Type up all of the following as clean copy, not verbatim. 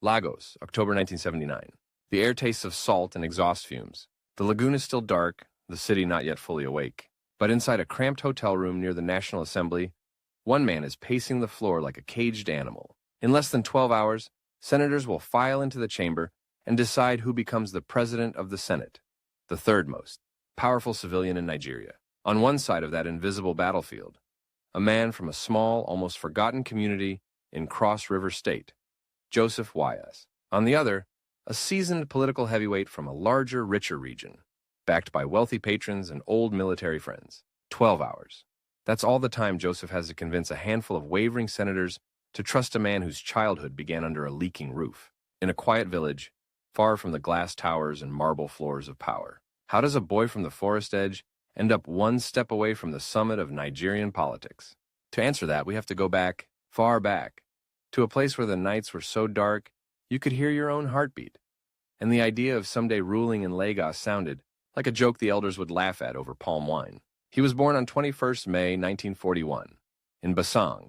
Lagos, October 1979. The air tastes of salt and exhaust fumes. The lagoon is still dark, the city not yet fully awake. But inside a cramped hotel room near the National Assembly, one man is pacing the floor like a caged animal. In less than 12 hours, senators will file into the chamber and decide who becomes the president of the Senate, the third most powerful civilian in Nigeria. On one side of that invisible battlefield, a man from a small, almost forgotten community in Cross River State, Joseph Wayas. On the other, a seasoned political heavyweight from a larger, richer region, backed by wealthy patrons and old military friends. 12 hours. That's all the time Joseph has to convince a handful of wavering senators to trust a man whose childhood began under a leaking roof, in a quiet village, far from the glass towers and marble floors of power. How does a boy from the forest edge end up one step away from the summit of Nigerian politics? To answer that, we have to go back, far back, to a place where the nights were so dark you could hear your own heartbeat, and the idea of someday ruling in Lagos sounded like a joke the elders would laugh at over palm wine. He was born on 21st May 1941 in Basang,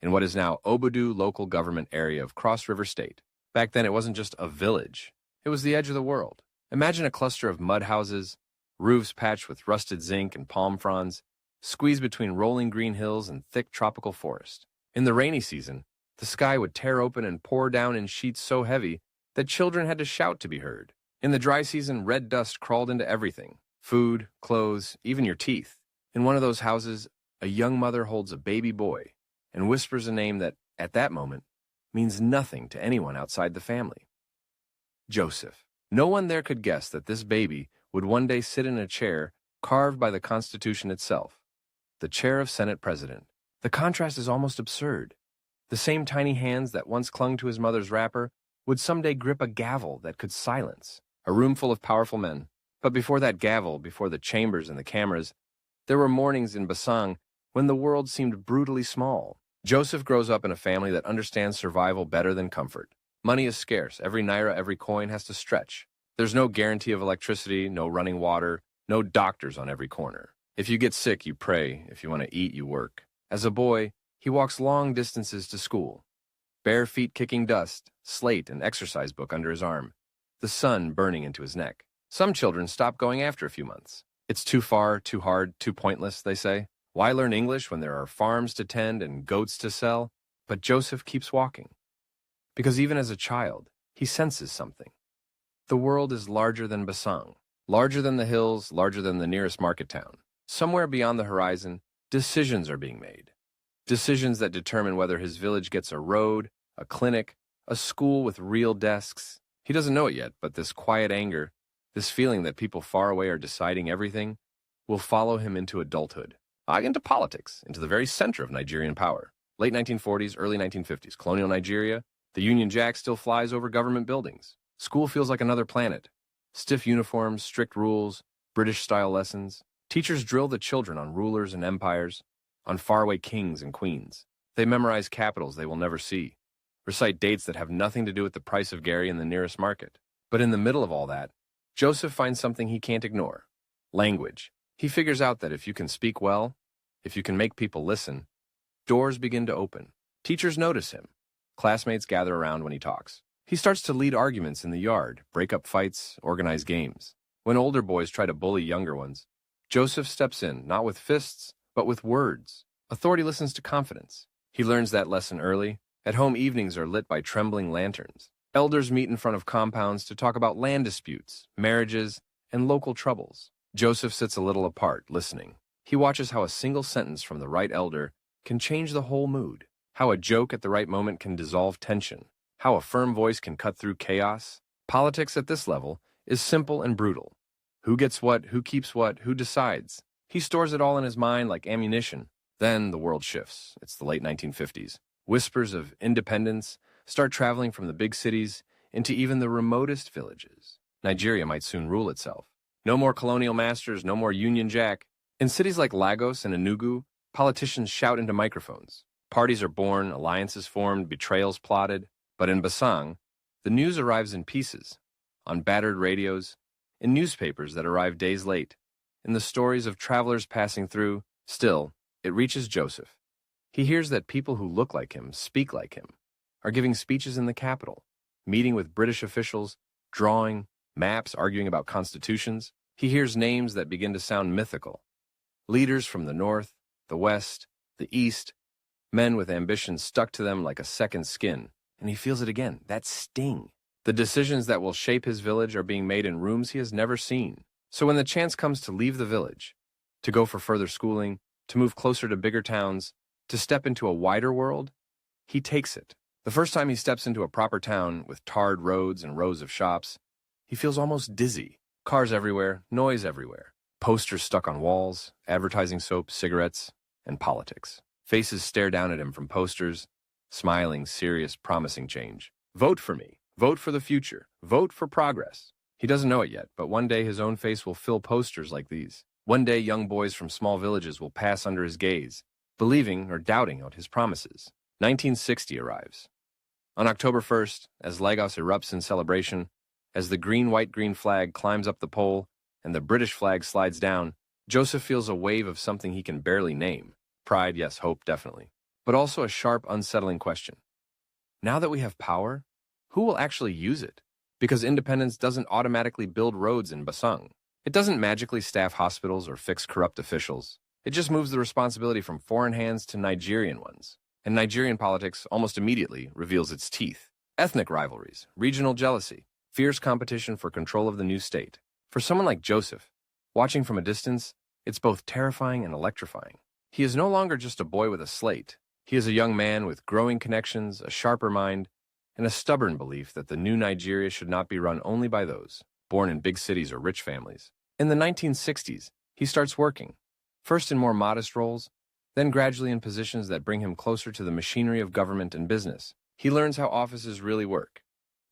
in what is now Obudu local government area of Cross River State. Back then, it wasn't just a village. It was the edge of the world. Imagine a cluster of mud houses, roofs patched with rusted zinc and palm fronds, squeezed between rolling green hills and thick tropical forest. In the rainy season, the sky would tear open and pour down in sheets so heavy that children had to shout to be heard. In the dry season, red dust crawled into everything: food, clothes, even your teeth. In one of those houses, a young mother holds a baby boy and whispers a name that, at that moment, means nothing to anyone outside the family. Joseph. No one there could guess that this baby would one day sit in a chair carved by the Constitution itself, the chair of Senate President. The contrast is almost absurd. The same tiny hands that once clung to his mother's wrapper would someday grip a gavel that could silence a room full of powerful men. But before that gavel, before the chambers and the cameras, there were mornings in Basang when the world seemed brutally small. Joseph grows up in a family that understands survival better than comfort. Money is scarce. Every naira, every coin has to stretch. There's no guarantee of electricity, no running water, no doctors on every corner. If you get sick, you pray. If you want to eat, you work. As a boy, he walks long distances to school, bare feet kicking dust, slate and exercise book under his arm, the sun burning into his neck. Some children stop going after a few months. It's too far, too hard, too pointless, they say. Why learn English when there are farms to tend and goats to sell? But Joseph keeps walking. Because even as a child, he senses something. The world is larger than Basang, larger than the hills, larger than the nearest market town. Somewhere beyond the horizon, decisions are being made. Decisions that determine whether his village gets a road, a clinic, a school with real desks. He doesn't know it yet, but this quiet anger, this feeling that people far away are deciding everything, will follow him into adulthood. Into politics, into the very center of Nigerian power. Late 1940s, early 1950s, colonial Nigeria, the Union Jack still flies over government buildings. School feels like another planet. Stiff uniforms, strict rules, British-style lessons. Teachers drill the children on rulers and empires, on faraway kings and queens. They memorize capitals they will never see, recite dates that have nothing to do with the price of Gary in the nearest market. But in the middle of all that, Joseph finds something he can't ignore: language. He figures out that if you can speak well, if you can make people listen, doors begin to open. Teachers notice him. Classmates gather around when he talks. He starts to lead arguments in the yard, break up fights, organize games. When older boys try to bully younger ones, Joseph steps in, not with fists, but with words. Authority listens to confidence. He learns that lesson early. At home, evenings are lit by trembling lanterns. Elders meet in front of compounds to talk about land disputes, marriages, and local troubles. Joseph sits a little apart, listening. He watches how a single sentence from the right elder can change the whole mood, how a joke at the right moment can dissolve tension, how a firm voice can cut through chaos. Politics at this level is simple and brutal. Who gets what, who keeps what, who decides? He stores it all in his mind like ammunition. Then the world shifts. It's the late 1950s. Whispers of independence start traveling from the big cities into even the remotest villages. Nigeria might soon rule itself. No more colonial masters, no more Union Jack. In cities like Lagos and Enugu, politicians shout into microphones. Parties are born, alliances formed, betrayals plotted. But in Basang, the news arrives in pieces, on battered radios, in newspapers that arrive days late, in the stories of travelers passing through. Still, it reaches Joseph. He hears that people who look like him, speak like him, are giving speeches in the capital. meeting with British officials, drawing maps, arguing about constitutions. He hears names that begin to sound mythical. Leaders from the North, the West, the East, men with ambitions stuck to them like a second skin, and he feels it again, that sting. The decisions that will shape his village are being made in rooms he has never seen. So when the chance comes to leave the village, to go for further schooling, to move closer to bigger towns, to step into a wider world, he takes it. The first time he steps into a proper town with tarred roads and rows of shops, he feels almost dizzy. Cars everywhere, noise everywhere. Posters stuck on walls, advertising soap, cigarettes, and politics. Faces stare down at him from posters, smiling, serious, promising change. Vote for me. Vote for the future. Vote for progress. He doesn't know it yet, but one day his own face will fill posters like these. One day young boys from small villages will pass under his gaze, believing or doubting out his promises. 1960 arrives. On October 1st, as Lagos erupts in celebration, as the green-white-green flag climbs up the pole and the British flag slides down, Joseph feels a wave of something he can barely name. Pride, yes, hope, definitely. But also a sharp, unsettling question. Now that we have power, who will actually use it? Because independence doesn't automatically build roads in Basung. It doesn't magically staff hospitals or fix corrupt officials. It just moves the responsibility from foreign hands to Nigerian ones. And Nigerian politics almost immediately reveals its teeth. Ethnic rivalries, regional jealousy, fierce competition for control of the new state. For someone like Joseph, watching from a distance, it's both terrifying and electrifying. He is no longer just a boy with a slate. He is a young man with growing connections, a sharper mind, and a stubborn belief that the new Nigeria should not be run only by those born in big cities or rich families. In the 1960s, he starts working, first in more modest roles, then gradually in positions that bring him closer to the machinery of government and business. He learns how offices really work.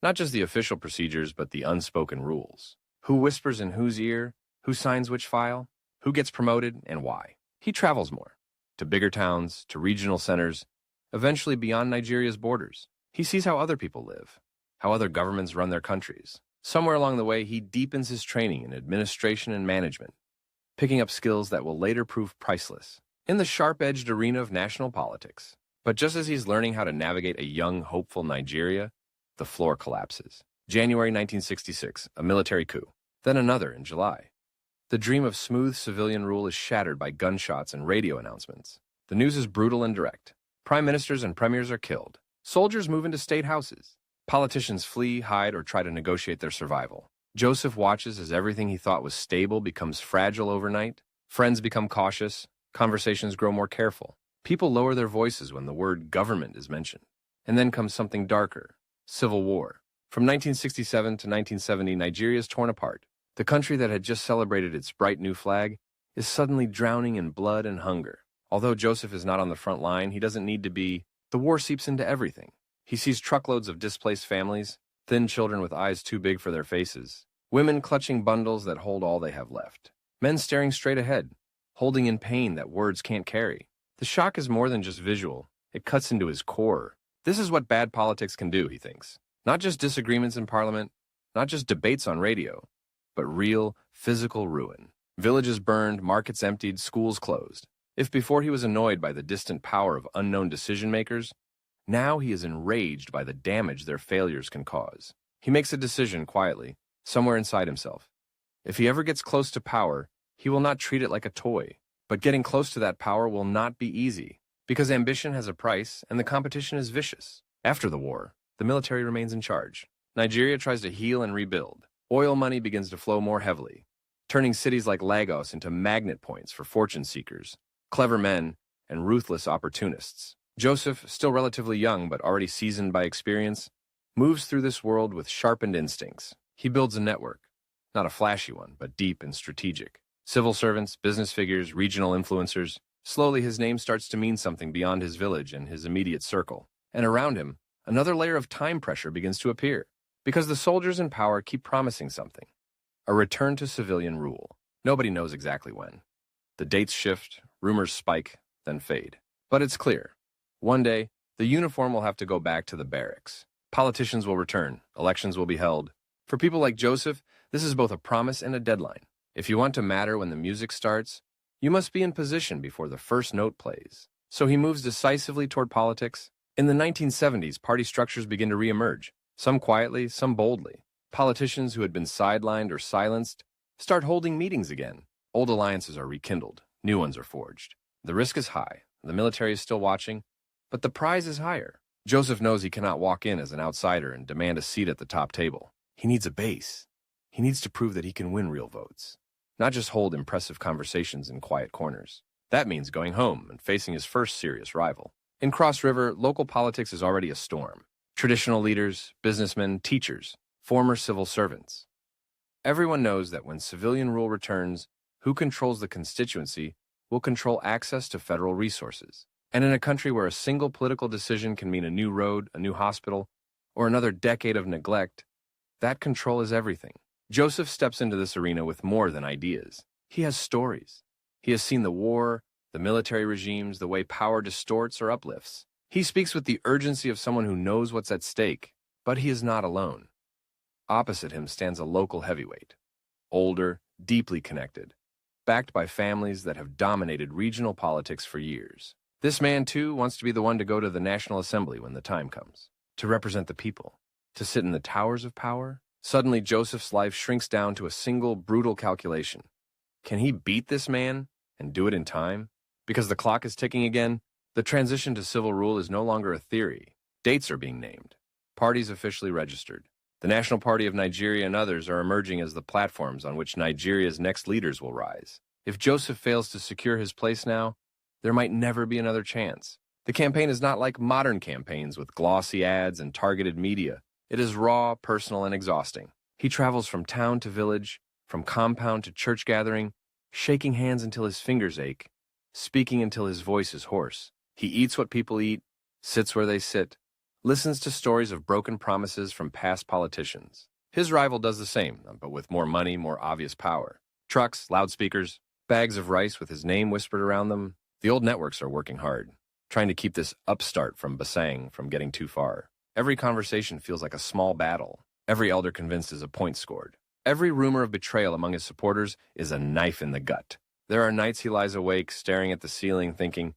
Not just the official procedures, but the unspoken rules. Who whispers in whose ear, who signs which file, who gets promoted, and why. He travels more, to bigger towns, to regional centers, eventually beyond Nigeria's borders. He sees how other people live, how other governments run their countries. Somewhere along the way, he deepens his training in administration and management, picking up skills that will later prove priceless in the sharp-edged arena of national politics. But just as he's learning how to navigate a young, hopeful Nigeria, the floor collapses. January 1966, a military coup. Then another in July. The dream of smooth civilian rule is shattered by gunshots and radio announcements. The news is brutal and direct. Prime ministers and premiers are killed. Soldiers move into state houses. Politicians flee, hide, or try to negotiate their survival. Joseph watches as everything he thought was stable becomes fragile overnight. Friends become cautious. Conversations grow more careful. People lower their voices when the word government is mentioned. And then comes something darker. Civil war. From 1967 to 1970, Nigeria is torn apart. The country that had just celebrated its bright new flag is suddenly drowning in blood and hunger. Although Joseph is not on the front line, he doesn't need to be. The war seeps into everything. He sees truckloads of displaced families, thin children with eyes too big for their faces, women clutching bundles that hold all they have left, men staring straight ahead, holding in pain that words can't carry. The shock is more than just visual. It cuts into his core. This is what bad politics can do, he thinks. Not just disagreements in parliament, not just debates on radio, but real, physical ruin. Villages burned, markets emptied, schools closed. If before he was annoyed by the distant power of unknown decision-makers, now he is enraged by the damage their failures can cause. He makes a decision quietly, somewhere inside himself. If he ever gets close to power, he will not treat it like a toy. But getting close to that power will not be easy, because ambition has a price and the competition is vicious. After the war, the military remains in charge. Nigeria tries to heal and rebuild. Oil money begins to flow more heavily, turning cities like Lagos into magnet points for fortune seekers, clever men, and ruthless opportunists. Joseph, still relatively young but already seasoned by experience, moves through this world with sharpened instincts. He builds a network, not a flashy one, but deep and strategic. Civil servants, business figures, regional influencers. Slowly his name starts to mean something beyond his village and his immediate circle. And around him, another layer of time pressure begins to appear, because the soldiers in power keep promising something. A return to civilian rule. Nobody knows exactly when. The dates shift, rumors spike, then fade. But it's clear. One day, the uniform will have to go back to the barracks. Politicians will return. Elections will be held. For people like Joseph, this is both a promise and a deadline. If you want to matter when the music starts, you must be in position before the first note plays. So he moves decisively toward politics. In the 1970s, party structures begin to reemerge. Some quietly, some boldly. Politicians who had been sidelined or silenced start holding meetings again. Old alliances are rekindled, new ones are forged. The risk is high, the military is still watching, but the prize is higher. Joseph knows he cannot walk in as an outsider and demand a seat at the top table. He needs a base. He needs to prove that he can win real votes, not just hold impressive conversations in quiet corners. That means going home and facing his first serious rival. In Cross River, local politics is already a storm. Traditional leaders, businessmen, teachers, former civil servants. Everyone knows that when civilian rule returns, who controls the constituency will control access to federal resources. And in a country where a single political decision can mean a new road, a new hospital, or another decade of neglect, that control is everything. Joseph steps into this arena with more than ideas. He has stories. He has seen the war, the military regimes, the way power distorts or uplifts. He speaks with the urgency of someone who knows what's at stake, but he is not alone. Opposite him stands a local heavyweight, older, deeply connected, backed by families that have dominated regional politics for years. This man, too, wants to be the one to go to the National Assembly when the time comes, to represent the people, to sit in the towers of power. Suddenly, Joseph's life shrinks down to a single, brutal calculation. Can he beat this man and do it in time? Because the clock is ticking again, the transition to civil rule is no longer a theory. Dates are being named. Parties officially registered. The National Party of Nigeria and others are emerging as the platforms on which Nigeria's next leaders will rise. If Joseph fails to secure his place now, there might never be another chance. The campaign is not like modern campaigns with glossy ads and targeted media. It is raw, personal, and exhausting. He travels from town to village, from compound to church gathering, shaking hands until his fingers ache, speaking until his voice is hoarse. He eats what people eat, sits where they sit, listens to stories of broken promises from past politicians. His rival does the same, but with more money, more obvious power. Trucks, loudspeakers, bags of rice with his name whispered around them. The old networks are working hard, trying to keep this upstart from Basang from getting too far. Every conversation feels like a small battle. Every elder convinced is a point scored. Every rumor of betrayal among his supporters is a knife in the gut. There are nights he lies awake, staring at the ceiling, thinking,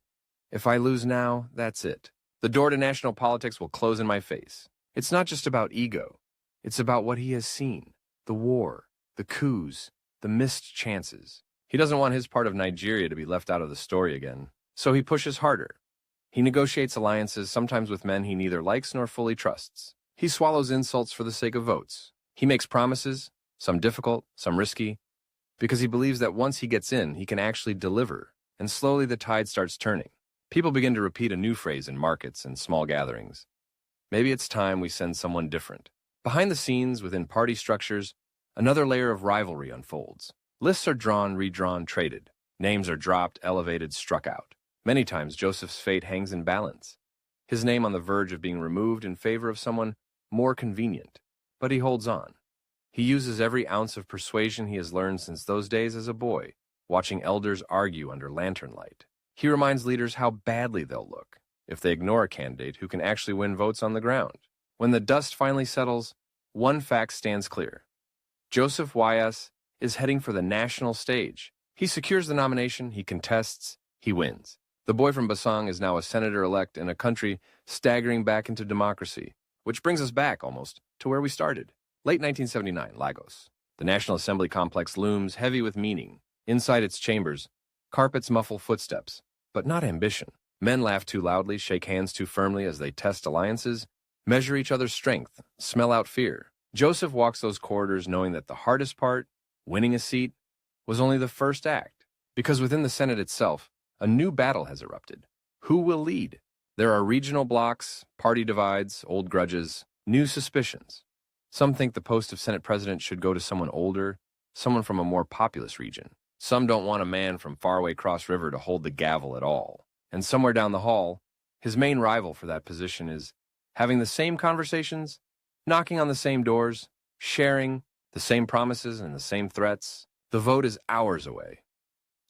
if I lose now, that's it. The door to national politics will close in my face. It's not just about ego. It's about what he has seen. The war, the coups, the missed chances. He doesn't want his part of Nigeria to be left out of the story again. So he pushes harder. He negotiates alliances, sometimes with men he neither likes nor fully trusts. He swallows insults for the sake of votes. He makes promises, some difficult, some risky, because he believes that once he gets in, he can actually deliver, and slowly the tide starts turning. People begin to repeat a new phrase in markets and small gatherings. Maybe it's time we send someone different. Behind the scenes, within party structures, another layer of rivalry unfolds. Lists are drawn, redrawn, traded. Names are dropped, elevated, struck out. Many times, Joseph's fate hangs in balance. His name on the verge of being removed in favor of someone more convenient. But he holds on. He uses every ounce of persuasion he has learned since those days as a boy, watching elders argue under lantern light. He reminds leaders how badly they'll look if they ignore a candidate who can actually win votes on the ground. When the dust finally settles, one fact stands clear. Joseph Wayas is heading for the national stage. He secures the nomination, he contests, he wins. The boy from Basang is now a senator-elect in a country staggering back into democracy, which brings us back, almost, to where we started. Late 1979, Lagos. The National Assembly complex looms heavy with meaning. Inside its chambers, carpets muffle footsteps, but not ambition. Men laugh too loudly, shake hands too firmly as they test alliances, measure each other's strength, smell out fear. Joseph walks those corridors knowing that the hardest part, winning a seat, was only the first act. Because within the Senate itself, a new battle has erupted. Who will lead? There are regional blocs, party divides, old grudges, new suspicions. Some think the post of Senate president should go to someone older, someone from a more populous region. Some don't want a man from faraway Cross River to hold the gavel at all. And somewhere down the hall, his main rival for that position is having the same conversations, knocking on the same doors, sharing the same promises and the same threats. The vote is hours away.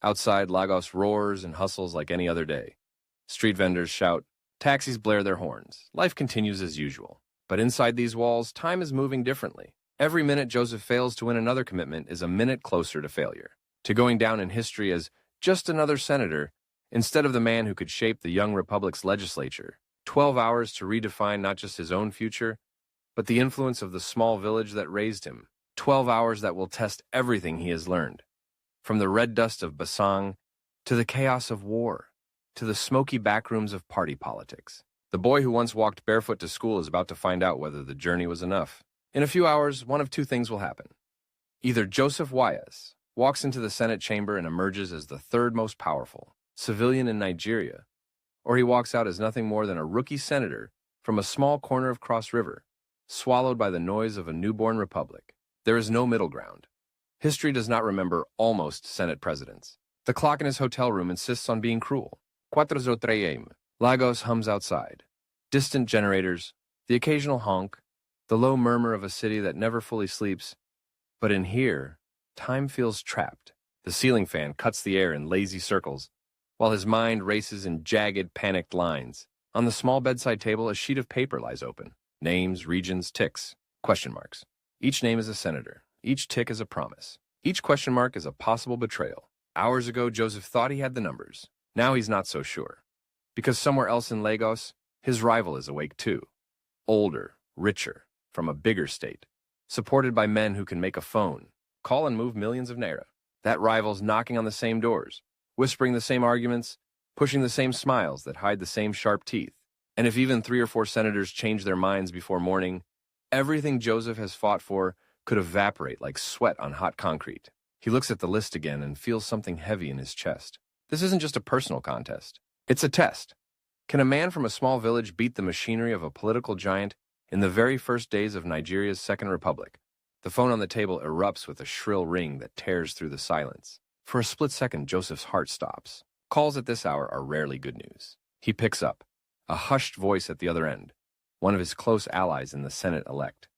Outside, Lagos roars and hustles like any other day. Street vendors shout, taxis blare their horns. Life continues as usual. But inside these walls, time is moving differently. Every minute Joseph fails to win another commitment is a minute closer to failure, to going down in history as just another senator instead of the man who could shape the young republic's legislature. 12 hours to redefine not just his own future, but the influence of the small village that raised him. 12 hours that will test everything he has learned. From the red dust of Basang, to the chaos of war, to the smoky backrooms of party politics. The boy who once walked barefoot to school is about to find out whether the journey was enough. In a few hours, one of two things will happen. Either Joseph Wayas walks into the Senate chamber and emerges as the third most powerful civilian in Nigeria, or he walks out as nothing more than a rookie senator from a small corner of Cross River, swallowed by the noise of a newborn republic. There is no middle ground. History does not remember almost Senate presidents. The clock in his hotel room insists on being cruel. 4:03 a.m. Lagos hums outside. Distant generators, the occasional honk, the low murmur of a city that never fully sleeps. But in here, time feels trapped. The ceiling fan cuts the air in lazy circles, while his mind races in jagged, panicked lines. On the small bedside table, a sheet of paper lies open. Names, regions, ticks, question marks. Each name is a senator. Each tick is a promise. Each question mark is a possible betrayal. Hours ago, Joseph thought he had the numbers. Now he's not so sure. Because somewhere else in Lagos, his rival is awake too. Older, richer, from a bigger state. Supported by men who can make a phone, call and move millions of naira. That rival's knocking on the same doors, whispering the same arguments, pushing the same smiles that hide the same sharp teeth. And if even 3 or 4 senators change their minds before morning, everything Joseph has fought for could evaporate like sweat on hot concrete. He looks at the list again and feels something heavy in his chest. This isn't just a personal contest. It's a test. Can a man from a small village beat the machinery of a political giant in the very first days of Nigeria's Second Republic? The phone on the table erupts with a shrill ring that tears through the silence. For a split second, Joseph's heart stops. Calls at this hour are rarely good news. He picks up. A hushed voice at the other end. One of his close allies in the Senate-elect.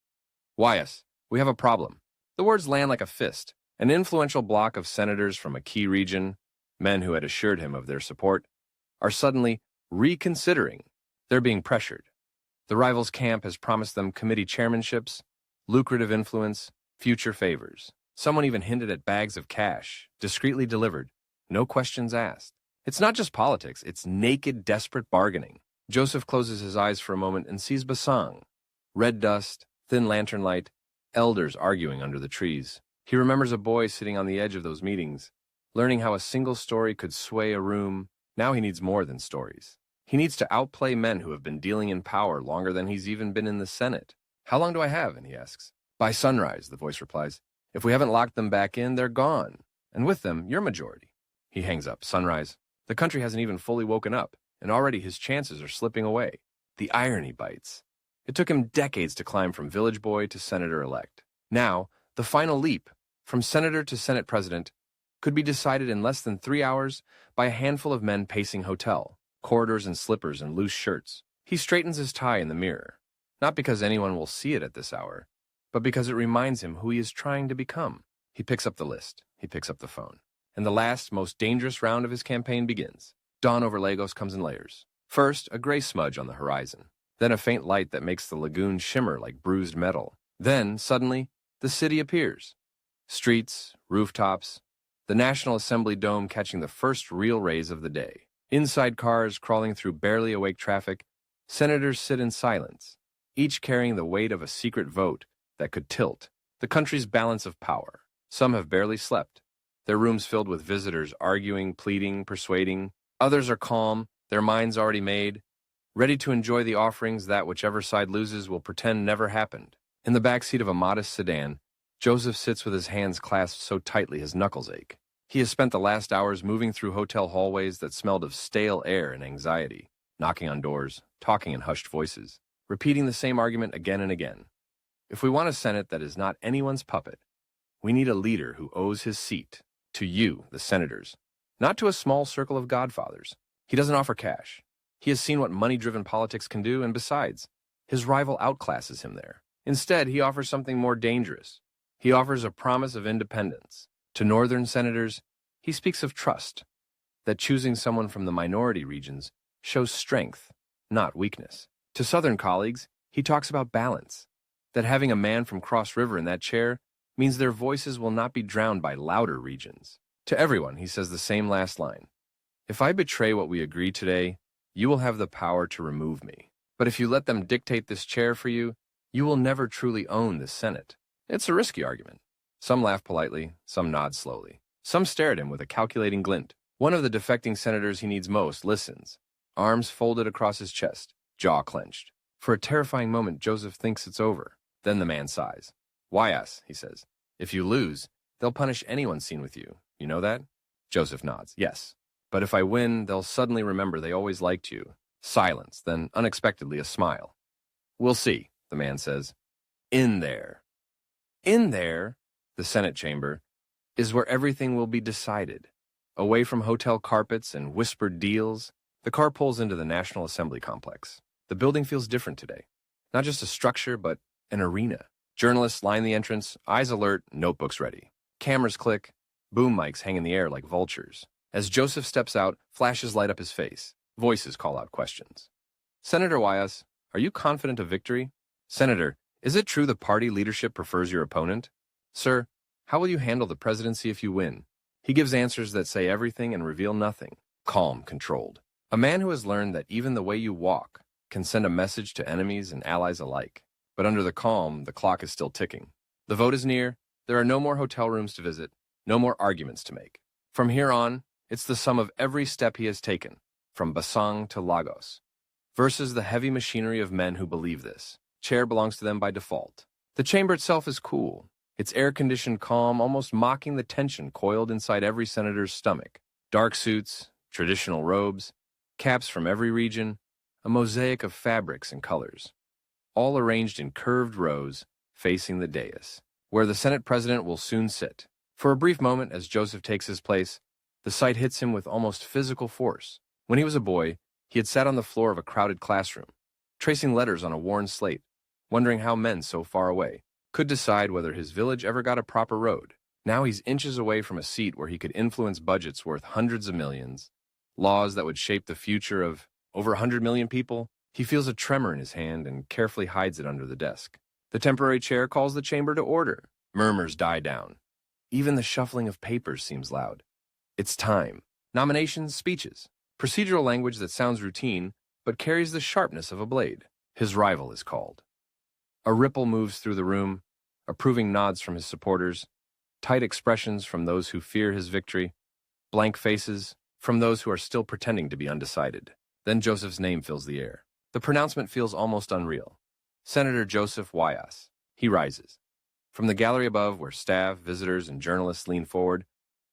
Wayas, we have a problem. The words land like a fist. An influential bloc of senators from a key region, men who had assured him of their support, are suddenly reconsidering. They're being pressured. The rivals' camp has promised them committee chairmanships, lucrative influence, future favors. Someone even hinted at bags of cash, discreetly delivered, no questions asked. It's not just politics, it's naked, desperate bargaining. Joseph closes his eyes for a moment and sees Basang. Red dust, thin lantern light, elders arguing under the trees. He remembers a boy sitting on the edge of those meetings, learning how a single story could sway a room. Now he needs more than stories. He needs to outplay men who have been dealing in power longer than he's even been in the Senate. How long do I have? And he asks. By sunrise, the voice replies. If we haven't locked them back in, they're gone. And with them, your majority. He hangs up. Sunrise. The country hasn't even fully woken up, and already his chances are slipping away. The irony bites. It took him decades to climb from village boy to senator-elect. Now, the final leap, from senator to Senate president, could be decided in less than 3 hours by a handful of men pacing hotel, corridors in slippers and loose shirts. He straightens his tie in the mirror, not because anyone will see it at this hour, but because it reminds him who he is trying to become. He picks up the list. He picks up the phone. And the last, most dangerous round of his campaign begins. Dawn over Lagos comes in layers. First, a gray smudge on the horizon. Then a faint light that makes the lagoon shimmer like bruised metal. Then, suddenly, the city appears. Streets, rooftops, the National Assembly dome catching the first real rays of the day. Inside cars crawling through barely awake traffic, senators sit in silence, each carrying the weight of a secret vote that could tilt the country's balance of power. Some have barely slept, their rooms filled with visitors arguing, pleading, persuading. Others are calm, their minds already made, ready to enjoy the offerings that whichever side loses will pretend never happened. In the backseat of a modest sedan, Joseph sits with his hands clasped so tightly his knuckles ache. He has spent the last hours moving through hotel hallways that smelled of stale air and anxiety, knocking on doors, talking in hushed voices, repeating the same argument again and again. If we want a Senate that is not anyone's puppet, we need a leader who owes his seat to you, the senators, not to a small circle of godfathers. He doesn't offer cash. He has seen what money-driven politics can do, and besides, his rival outclasses him there. Instead, he offers something more dangerous. He offers a promise of independence. To northern senators, he speaks of trust, that choosing someone from the minority regions shows strength, not weakness. To southern colleagues, he talks about balance, that having a man from Cross River in that chair means their voices will not be drowned by louder regions. To everyone, he says the same last line. If I betray what we agree today, you will have the power to remove me. But if you let them dictate this chair for you, You will never truly own the Senate. It's a risky argument. Some laugh politely, some nod slowly. Some stare at him with a calculating glint. One of the defecting senators he needs most listens, arms folded across his chest, jaw clenched. For a terrifying moment, Joseph thinks it's over. Then the man sighs. Wayas, he says. If you lose, they'll punish anyone seen with you. You know that? Joseph nods. Yes. But if I win, they'll suddenly remember they always liked you. Silence, then unexpectedly a smile. We'll see, the man says. In there. In there, the Senate chamber, is where everything will be decided. Away from hotel carpets and whispered deals, the car pulls into the National Assembly complex. The building feels different today. Not just a structure, but an arena. Journalists line the entrance, eyes alert, notebooks ready. Cameras click, boom mics hang in the air like vultures. As Joseph steps out, flashes light up his face. Voices call out questions. Senator Wayas, are you confident of victory? Senator, is it true the party leadership prefers your opponent? Sir, how will you handle the presidency if you win? He gives answers that say everything and reveal nothing. Calm, controlled. A man who has learned that even the way you walk can send a message to enemies and allies alike. But under the calm, the clock is still ticking. The vote is near. There are no more hotel rooms to visit, no more arguments to make. From here on, it's the sum of every step he has taken, from Basang to Lagos, versus the heavy machinery of men who believe this. Chair belongs to them by default. The chamber itself is cool, its air-conditioned calm almost mocking the tension coiled inside every senator's stomach. Dark suits, traditional robes, caps from every region, a mosaic of fabrics and colors, all arranged in curved rows facing the dais, where the Senate president will soon sit. For a brief moment, as Joseph takes his place, the sight hits him with almost physical force. When he was a boy, he had sat on the floor of a crowded classroom, tracing letters on a worn slate, wondering how men so far away could decide whether his village ever got a proper road. Now he's inches away from a seat where he could influence budgets worth hundreds of millions, laws that would shape the future of over 100 million people. He feels a tremor in his hand and carefully hides it under the desk. The temporary chair calls the chamber to order. Murmurs die down. Even the shuffling of papers seems loud. It's time. Nominations, speeches. Procedural language that sounds routine, but carries the sharpness of a blade. His rival is called. A ripple moves through the room, approving nods from his supporters, tight expressions from those who fear his victory, blank faces from those who are still pretending to be undecided. Then Joseph's name fills the air. The pronouncement feels almost unreal. Senator Joseph Wayas. He rises. From the gallery above, where staff, visitors, and journalists lean forward,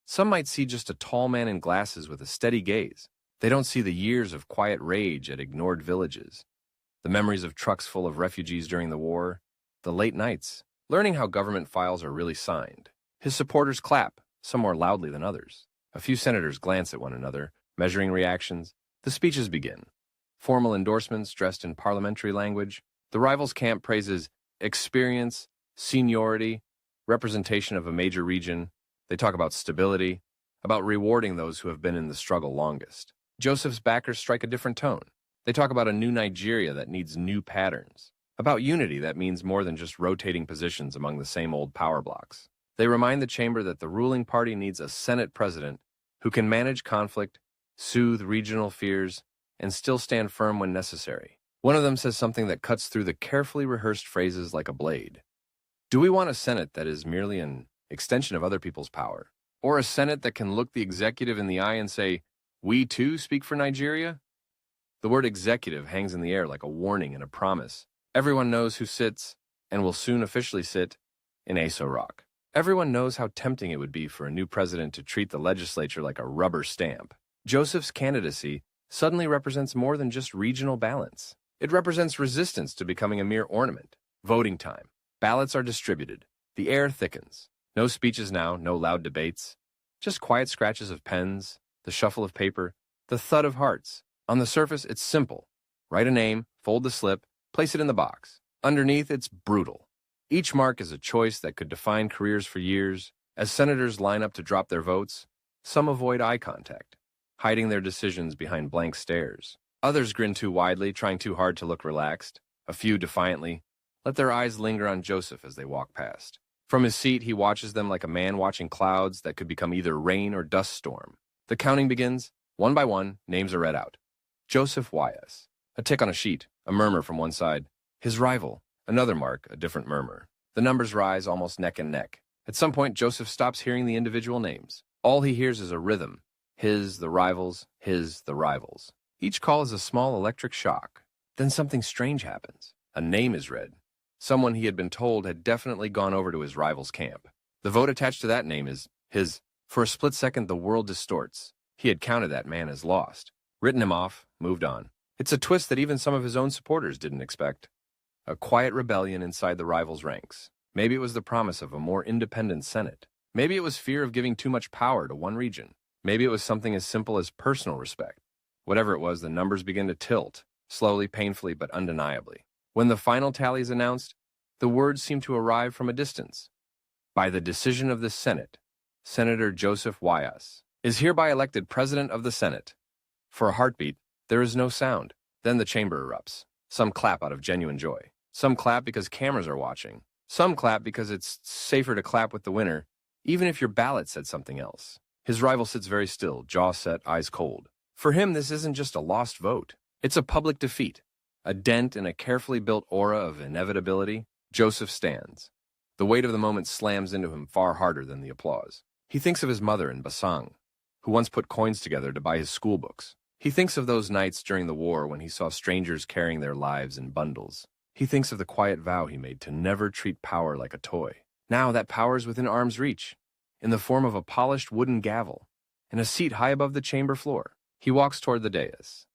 some might see just a tall man in glasses with a steady gaze. They don't see the years of quiet rage at ignored villages, the memories of trucks full of refugees during the war, the late nights, learning how government files are really signed. His supporters clap, some more loudly than others. A few senators glance at one another, measuring reactions. The speeches begin. Formal endorsements dressed in parliamentary language. The rivals' camp praises experience, seniority, representation of a major region. They talk about stability, about rewarding those who have been in the struggle longest. Joseph's backers strike a different tone. They talk about a new Nigeria that needs new patterns, about unity that means more than just rotating positions among the same old power blocks. They remind the chamber that the ruling party needs a Senate president who can manage conflict, soothe regional fears, and still stand firm when necessary. One of them says something that cuts through the carefully rehearsed phrases like a blade. Do we want a Senate that is merely an extension of other people's power? Or a Senate that can look the executive in the eye and say, "We too speak for Nigeria"? The word executive hangs in the air like a warning and a promise. Everyone knows who sits, and will soon officially sit, in Aso Rock. Everyone knows how tempting it would be for a new president to treat the legislature like a rubber stamp. Joseph's candidacy suddenly represents more than just regional balance. It represents resistance to becoming a mere ornament. Voting time. Ballots are distributed. The air thickens. No speeches now, no loud debates. Just quiet scratches of pens, the shuffle of paper, the thud of hearts. On the surface, it's simple. Write a name, fold the slip, place it in the box. Underneath, it's brutal. Each mark is a choice that could define careers for years. As senators line up to drop their votes, some avoid eye contact, hiding their decisions behind blank stares. Others grin too widely, trying too hard to look relaxed. A few defiantly let their eyes linger on Joseph as they walk past. From his seat, he watches them like a man watching clouds that could become either rain or dust storm. The counting begins. One by one, names are read out. Joseph Wayas. A tick on a sheet, a murmur from one side. His rival, Another mark, a different murmur. The numbers rise almost neck and neck. At some point, Joseph stops hearing the individual names. All he hears is a rhythm. His, the rivals, his, the rivals. Each call is a small electric shock. Then something strange happens. A name is read. Someone he had been told had definitely gone over to his rival's camp. The vote attached to that name is his. For a split second, the world distorts. He had counted that man as lost, written him off, moved on. It's a twist that even some of his own supporters didn't expect. A quiet rebellion inside the rival's ranks. Maybe it was the promise of a more independent Senate. Maybe it was fear of giving too much power to one region. Maybe it was something as simple as personal respect. Whatever it was, the numbers begin to tilt, slowly, painfully, but undeniably. When the final tally is announced, the words seem to arrive from a distance. By the decision of the Senate, Senator Joseph Wayas is hereby elected President of the Senate. For a heartbeat, there is no sound. Then the chamber erupts. Some clap out of genuine joy. Some clap because cameras are watching. Some clap because it's safer to clap with the winner, even if your ballot said something else. His rival sits very still, jaw set, eyes cold. For him, this isn't just a lost vote. It's a public defeat. A dent in a carefully built aura of inevitability. Joseph stands. The weight of the moment slams into him far harder than the applause. He thinks of his mother in Basang, who once put coins together to buy his school books. He thinks of those nights during the war when he saw strangers carrying their lives in bundles. He thinks of the quiet vow he made to never treat power like a toy. Now that power is within arm's reach, in the form of a polished wooden gavel, and a seat high above the chamber floor. He walks toward the dais.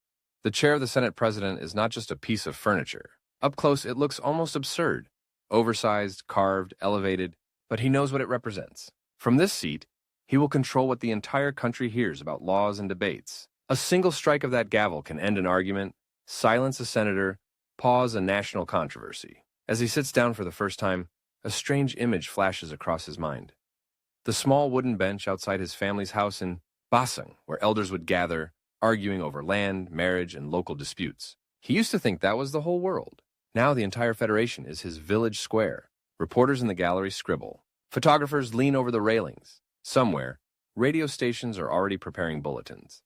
The chair of the Senate president is not just a piece of furniture. Up close, it looks almost absurd. Oversized, carved, elevated, but he knows what it represents. From this seat, he will control what the entire country hears about laws and debates. A single strike of that gavel can end an argument, silence a senator, pause a national controversy. As he sits down for the first time, a strange image flashes across his mind. The small wooden bench outside his family's house in Basang, where elders would gather, arguing over land, marriage, and local disputes. He used to think that was the whole world. Now the entire federation is his village square. Reporters in the gallery scribble. Photographers lean over the railings. Somewhere, radio stations are already preparing bulletins.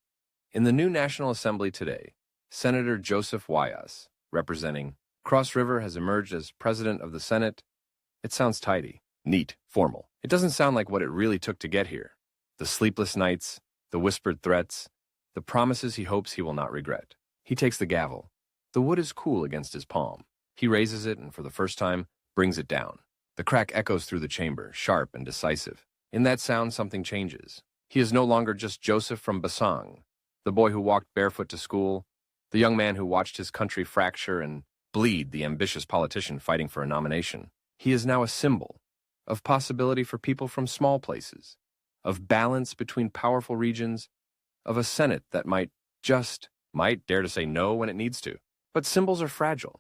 In the new National Assembly today, Senator Joseph Wayas, representing Cross River, has emerged as President of the Senate. It sounds tidy, neat, formal. It doesn't sound like what it really took to get here. The sleepless nights, the whispered threats, the promises he hopes he will not regret. He takes the gavel. The wood is cool against his palm. He raises it and, for the first time, brings it down. The crack echoes through the chamber, sharp and decisive. In that sound, something changes. He is no longer just Joseph from Basang, the boy who walked barefoot to school, the young man who watched his country fracture and bleed, the ambitious politician fighting for a nomination. He is now a symbol of possibility for people from small places, of balance between powerful regions, of a Senate that might dare to say no when it needs to. But symbols are fragile,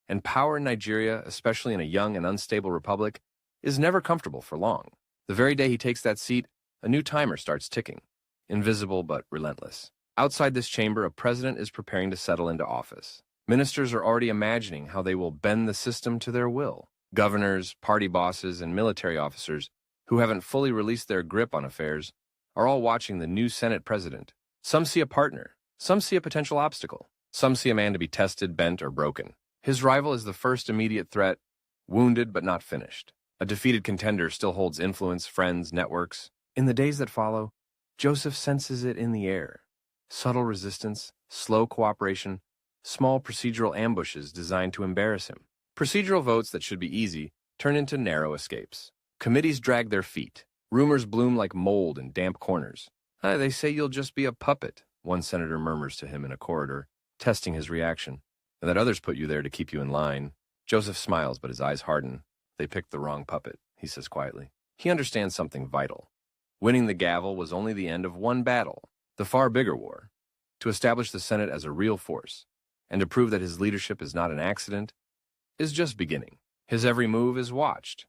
and power in Nigeria, especially in a young and unstable republic, is never comfortable for long. The very day he takes that seat, a new timer starts ticking, invisible but relentless. Outside this chamber, a president is preparing to settle into office. Ministers are already imagining how they will bend the system to their will. Governors, party bosses, and military officers, who haven't fully released their grip on affairs, are all watching the new Senate president. Some see a partner, some see a potential obstacle, some see a man to be tested, bent, or broken. His rival is the first immediate threat, wounded but not finished. A defeated contender still holds influence, friends, networks. In the days that follow, Joseph senses it in the air. Subtle resistance, slow cooperation, small procedural ambushes designed to embarrass him. Procedural votes that should be easy turn into narrow escapes. Committees drag their feet. Rumors bloom like mold in damp corners. They say you'll just be a puppet, one senator murmurs to him in a corridor, testing his reaction. And that others put you there to keep you in line. Joseph smiles, but his eyes harden. They picked the wrong puppet, he says quietly. He understands something vital. Winning the gavel was only the end of one battle, the far bigger war, to establish the Senate as a real force, and to prove that his leadership is not an accident, is just beginning. His every move is watched.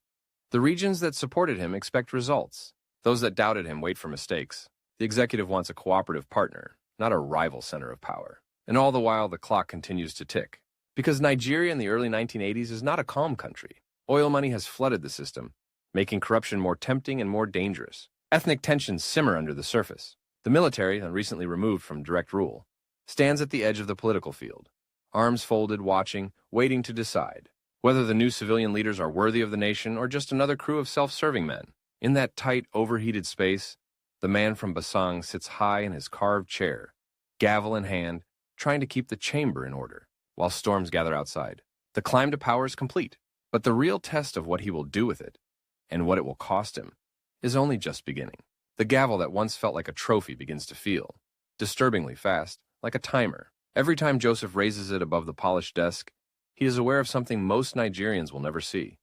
The regions that supported him expect results. Those that doubted him wait for mistakes. The executive wants a cooperative partner, not a rival center of power. And all the while, the clock continues to tick. Because Nigeria in the early 1980s is not a calm country. Oil money has flooded the system, making corruption more tempting and more dangerous. Ethnic tensions simmer under the surface. The military, recently removed from direct rule, stands at the edge of the political field, arms folded, watching, waiting to decide. whether the new civilian leaders are worthy of the nation or just another crew of self-serving men. In that tight, overheated space, the man from Basang sits high in his carved chair, gavel in hand, trying to keep the chamber in order, while storms gather outside. The climb to power is complete, but the real test of what he will do with it, and what it will cost him, is only just beginning. The gavel that once felt like a trophy begins to feel, disturbingly fast, like a timer. Every time Joseph raises it above the polished desk, he is aware of something most Nigerians will never see.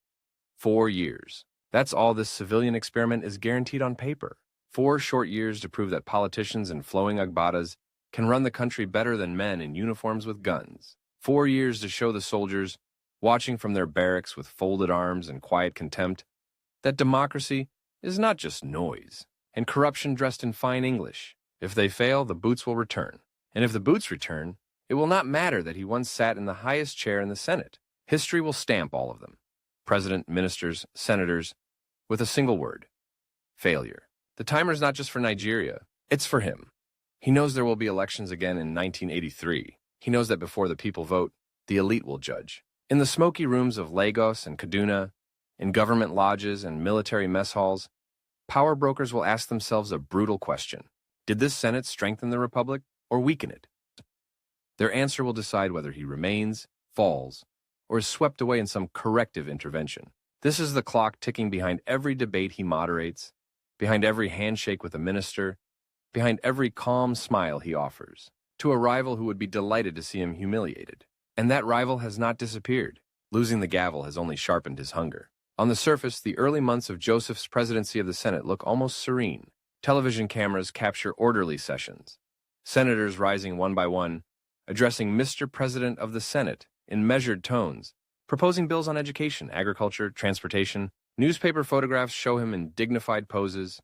4 years. That's all this civilian experiment is guaranteed on paper. 4 short years to prove that politicians in flowing agbadas can run the country better than men in uniforms with guns. 4 years to show the soldiers, watching from their barracks with folded arms and quiet contempt, that democracy is not just noise, and corruption dressed in fine English. If they fail, the boots will return. And if the boots return, it will not matter that he once sat in the highest chair in the Senate. History will stamp all of them, president, ministers, senators, with a single word: failure. The timer is not just for Nigeria, it's for him. He knows there will be elections again in 1983. He knows that before the people vote, the elite will judge. In the smoky rooms of Lagos and Kaduna, in government lodges and military mess halls, power brokers will ask themselves a brutal question: did this Senate strengthen the republic or weaken it? Their answer will decide whether he remains, falls, or is swept away in some corrective intervention. This is the clock ticking behind every debate he moderates, behind every handshake with a minister, behind every calm smile he offers, to a rival who would be delighted to see him humiliated. And that rival has not disappeared. Losing the gavel has only sharpened his hunger. On the surface, the early months of Joseph's presidency of the Senate look almost serene. Television cameras capture orderly sessions. Senators rising one by one, addressing Mr. President of the Senate in measured tones, proposing bills on education, agriculture, transportation. Newspaper photographs show him in dignified poses,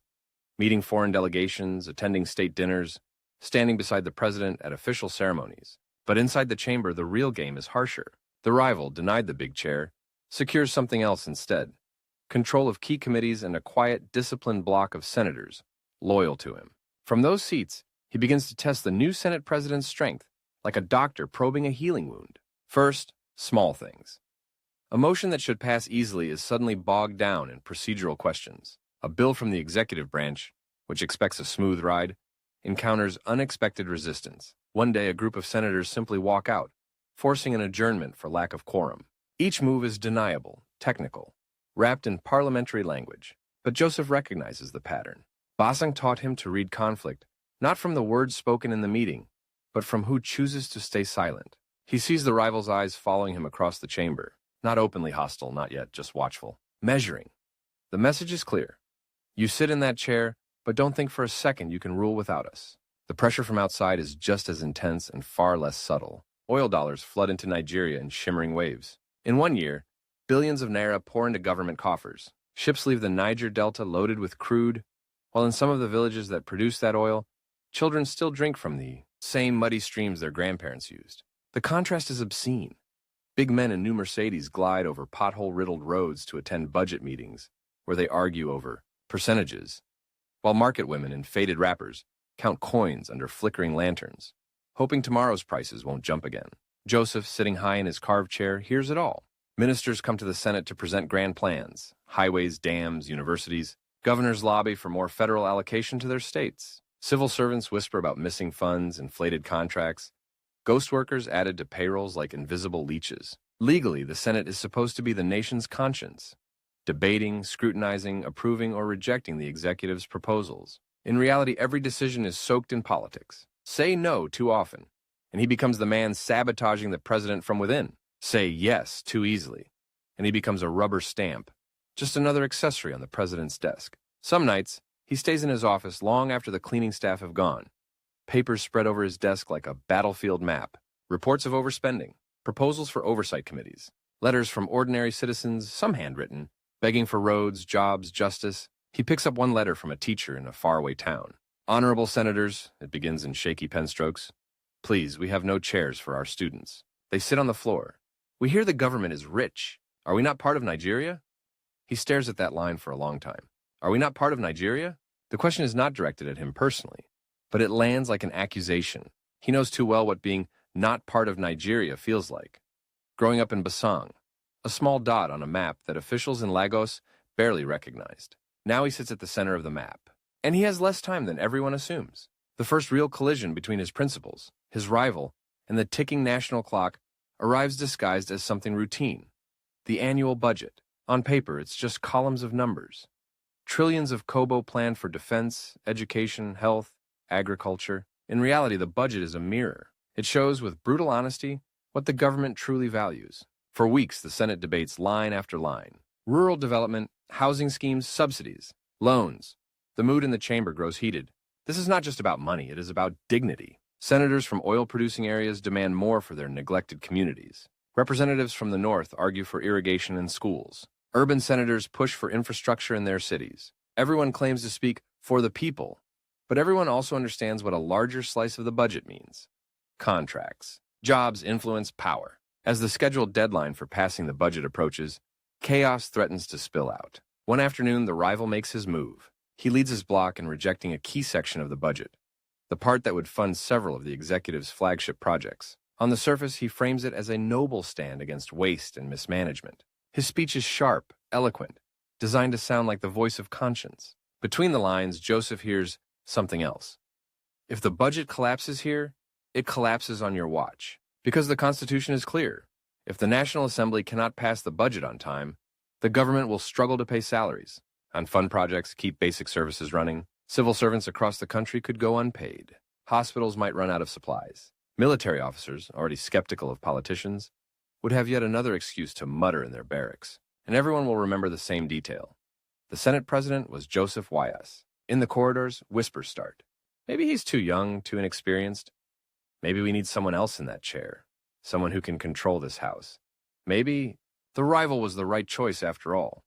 meeting foreign delegations, attending state dinners, standing beside the president at official ceremonies. But inside the chamber, the real game is harsher. The rival, denied the big chair, secures something else instead: control of key committees and a quiet, disciplined block of senators loyal to him. From those seats, he begins to test the new Senate president's strength, like a doctor probing a healing wound. First, small things. A motion that should pass easily is suddenly bogged down in procedural questions. A bill from the executive branch, which expects a smooth ride, encounters unexpected resistance. One day, a group of senators simply walk out, forcing an adjournment for lack of quorum. Each move is deniable, technical, wrapped in parliamentary language. But Joseph recognizes the pattern. Basang taught him to read conflict, not from the words spoken in the meeting, but from who chooses to stay silent. He sees the rival's eyes following him across the chamber, not openly hostile, not yet, just watchful, measuring. The message is clear. You sit in that chair, but don't think for a second you can rule without us. The pressure from outside is just as intense and far less subtle. Oil dollars flood into Nigeria in shimmering waves. In 1 year, billions of naira pour into government coffers. Ships leave the Niger Delta loaded with crude, while in some of the villages that produce that oil, children still drink from the same muddy streams their grandparents used. The contrast is obscene. Big men in new Mercedes glide over pothole-riddled roads to attend budget meetings, where they argue over percentages, while market women in faded wrappers count coins under flickering lanterns, hoping tomorrow's prices won't jump again. Joseph, sitting high in his carved chair, hears it all. Ministers come to the Senate to present grand plans: highways, dams, universities. Governors lobby for more federal allocation to their states. Civil servants whisper about missing funds, inflated contracts. Ghost workers added to payrolls like invisible leeches. Legally, the Senate is supposed to be the nation's conscience, debating, scrutinizing, approving, or rejecting the executive's proposals. In reality, every decision is soaked in politics. Say no too often, and he becomes the man sabotaging the president from within. Say yes too easily, and he becomes a rubber stamp, just another accessory on the president's desk. Some nights, he stays in his office long after the cleaning staff have gone. Papers spread over his desk like a battlefield map. Reports of overspending, proposals for oversight committees, letters from ordinary citizens, some handwritten, begging for roads, jobs, justice. He picks up one letter from a teacher in a faraway town. Honorable senators, it begins in shaky pen strokes. Please, we have no chairs for our students. They sit on the floor. We hear the government is rich. Are we not part of Nigeria? He stares at that line for a long time. Are we not part of Nigeria? The question is not directed at him personally, but it lands like an accusation. He knows too well what being not part of Nigeria feels like. Growing up in Basang, a small dot on a map that officials in Lagos barely recognized. Now he sits at the center of the map, and he has less time than everyone assumes. The first real collision between his principles, his rival, and the ticking national clock arrives disguised as something routine. The annual budget. On paper, it's just columns of numbers. Trillions of kobo planned for defense, education, health, agriculture. In reality, the budget is a mirror. It shows with brutal honesty what the government truly values. For weeks, the Senate debates line after line. Rural development, housing schemes, subsidies, loans. The mood in the chamber grows heated. This is not just about money, it is about dignity. Senators from oil-producing areas demand more for their neglected communities. Representatives from the north argue for irrigation and schools. Urban senators push for infrastructure in their cities. Everyone claims to speak for the people, but everyone also understands what a larger slice of the budget means. Contracts, jobs, influence, power. As the scheduled deadline for passing the budget approaches, chaos threatens to spill out. One afternoon, the rival makes his move. He leads his bloc in rejecting a key section of the budget, the part that would fund several of the executive's flagship projects. On the surface, he frames it as a noble stand against waste and mismanagement. His speech is sharp, eloquent, designed to sound like the voice of conscience. Between the lines, Joseph hears something else. If the budget collapses here, it collapses on your watch. Because the Constitution is clear. If the National Assembly cannot pass the budget on time, the government will struggle to pay salaries, on fund projects, keep basic services running. Civil servants across the country could go unpaid. Hospitals might run out of supplies. Military officers, already skeptical of politicians, would have yet another excuse to mutter in their barracks. And everyone will remember the same detail. The Senate president was Joseph Wayas. In the corridors, whispers start. Maybe he's too young, too inexperienced. Maybe we need someone else in that chair. Someone who can control this house. Maybe the rival was the right choice after all.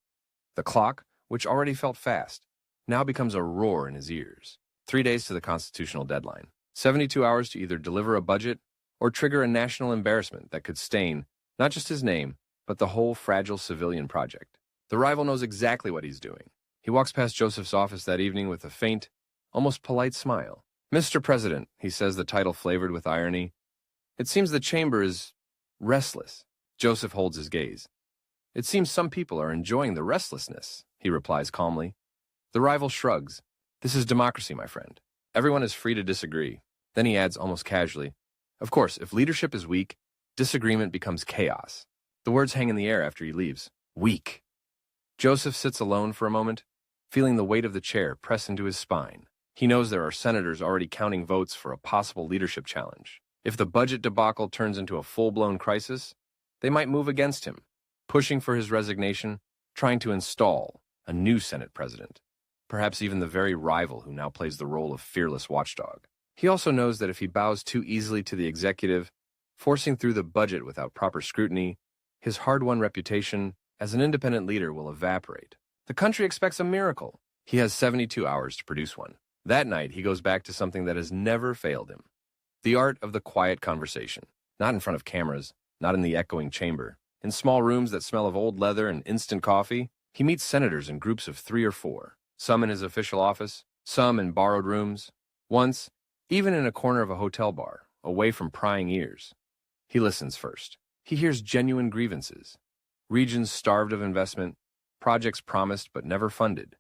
The clock, which already felt fast, now becomes a roar in his ears. 3 days to the constitutional deadline. 72 hours to either deliver a budget or trigger a national embarrassment that could stain not just his name, but the whole fragile civilian project. The rival knows exactly what he's doing. He walks past Joseph's office that evening with a faint, almost polite smile. Mr. President, he says, the title flavored with irony. It seems the chamber is restless. Joseph holds his gaze. It seems some people are enjoying the restlessness, he replies calmly. The rival shrugs. This is democracy, my friend. Everyone is free to disagree. Then he adds almost casually, of course, if leadership is weak, disagreement becomes chaos. The words hang in the air after he leaves. Weak. Joseph sits alone for a moment, feeling the weight of the chair press into his spine. He knows there are senators already counting votes for a possible leadership challenge. If the budget debacle turns into a full-blown crisis, they might move against him, pushing for his resignation, trying to install a new Senate president, perhaps even the very rival who now plays the role of fearless watchdog. He also knows that if he bows too easily to the executive, forcing through the budget without proper scrutiny, his hard-won reputation as an independent leader will evaporate. The country expects a miracle. He has 72 hours to produce one. That night, he goes back to something that has never failed him. The art of the quiet conversation. Not in front of cameras, not in the echoing chamber. In small rooms that smell of old leather and instant coffee, he meets senators in groups of 3 or 4. Some in his official office, some in borrowed rooms. Once, even in a corner of a hotel bar, away from prying ears. He listens first. He hears genuine grievances. Regions starved of investment, projects promised but never funded.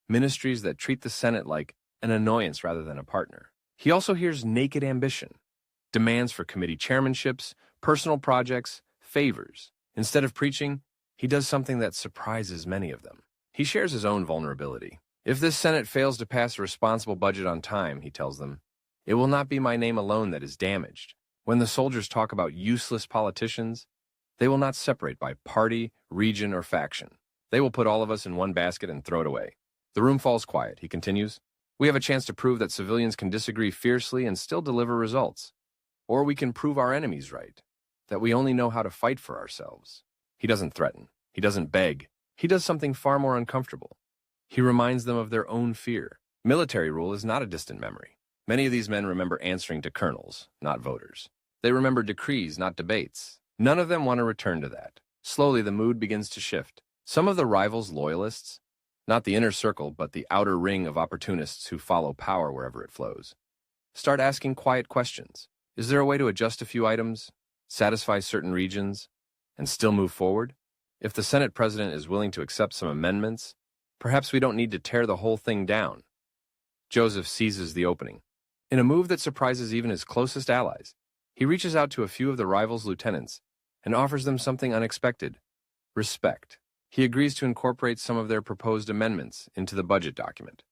Ministries that treat the Senate like an annoyance rather than a partner. He also hears naked ambition, demands for committee chairmanships, personal projects, favors. Instead of preaching, he does something that surprises many of them. He shares his own vulnerability. If this Senate fails to pass a responsible budget on time, he tells them, it will not be my name alone that is damaged. When the soldiers talk about useless politicians, they will not separate by party, region, or faction. They will put all of us in one basket and throw it away. The room falls quiet, he continues. We have a chance to prove that civilians can disagree fiercely and still deliver results. Or we can prove our enemies right, that we only know how to fight for ourselves. He doesn't threaten. He doesn't beg. He does something far more uncomfortable. He reminds them of their own fear. Military rule is not a distant memory. Many of these men remember answering to colonels, not voters. They remember decrees, not debates. None of them want to return to that. Slowly, the mood begins to shift. Some of the rivals' loyalists, not the inner circle, but the outer ring of opportunists who follow power wherever it flows, start asking quiet questions. Is there a way to adjust a few items, satisfy certain regions, and still move forward? If the Senate president is willing to accept some amendments, perhaps we don't need to tear the whole thing down. Joseph seizes the opening. In a move that surprises even his closest allies, he reaches out to a few of the rivals' lieutenants and offers them something unexpected: respect. He agrees to incorporate some of their proposed amendments into the budget document.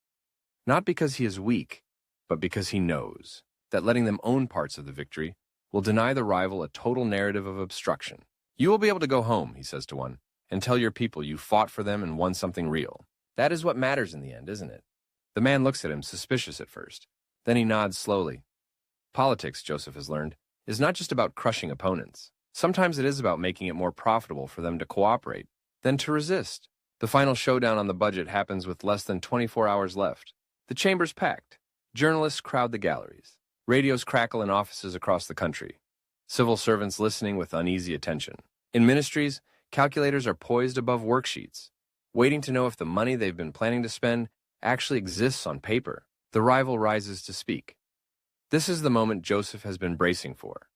Not because he is weak, but because he knows that letting them own parts of the victory will deny the rival a total narrative of obstruction. "You will be able to go home," he says to one, "and tell your people you fought for them and won something real. That is what matters in the end, isn't it?" The man looks at him, suspicious at first. Then he nods slowly. Politics, Joseph has learned, is not just about crushing opponents. Sometimes it is about making it more profitable for them to cooperate than to resist. The final showdown on the budget happens with less than 24 hours left. The chamber's packed. Journalists crowd the galleries. Radios crackle in offices across the country. Civil servants listening with uneasy attention. In ministries, calculators are poised above worksheets, waiting to know if the money they've been planning to spend actually exists on paper. The rival rises to speak. This is the moment Joseph has been bracing for.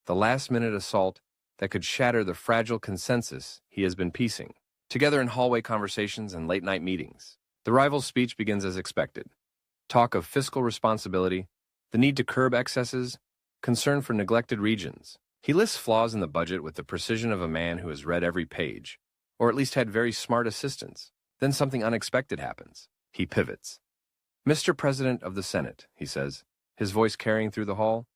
The last-minute assault that could shatter the fragile consensus he has been piecing together in hallway conversations and late-night meetings. The rival's speech begins as expected. Talk of fiscal responsibility, the need to curb excesses, concern for neglected regions. He lists flaws in the budget with the precision of a man who has read every page, or at least had very smart assistants. Then something unexpected happens. He pivots. "Mr. President of the Senate," he says, his voice carrying through the hall,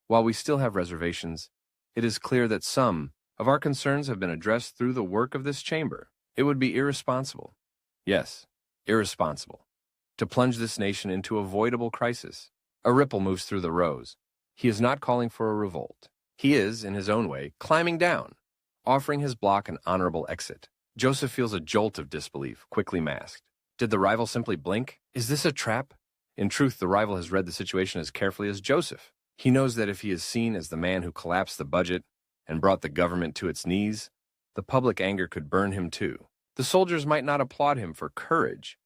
"while we still have reservations, it is clear that some of our concerns have been addressed through the work of this chamber. It would be irresponsible, yes, irresponsible, to plunge this nation into avoidable crisis." A ripple moves through the rows. He is not calling for a revolt. He is, in his own way, climbing down, offering his bloc an honorable exit. Joseph feels a jolt of disbelief, quickly masked. Did the rival simply blink? Is this a trap? In truth, the rival has read the situation as carefully as Joseph. He knows that if he is seen as the man who collapsed the budget and brought the government to its knees, the public anger could burn him too. The soldiers might not applaud him for courage.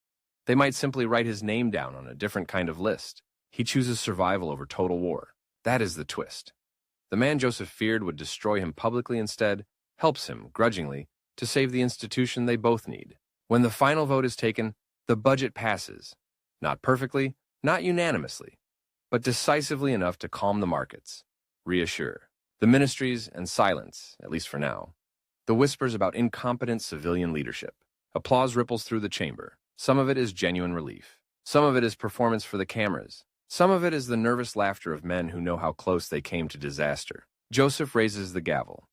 They might simply write his name down on a different kind of list. He chooses survival over total war. That is the twist. The man Joseph feared would destroy him publicly instead helps him, grudgingly, to save the institution they both need. When the final vote is taken, the budget passes. Not perfectly, not unanimously, but decisively enough to calm the markets, reassure the ministries, and silence, at least for now, the whispers about incompetent civilian leadership. Applause ripples through the chamber. Some of it is genuine relief. Some of it is performance for the cameras. Some of it is the nervous laughter of men who know how close they came to disaster. Joseph raises the gavel.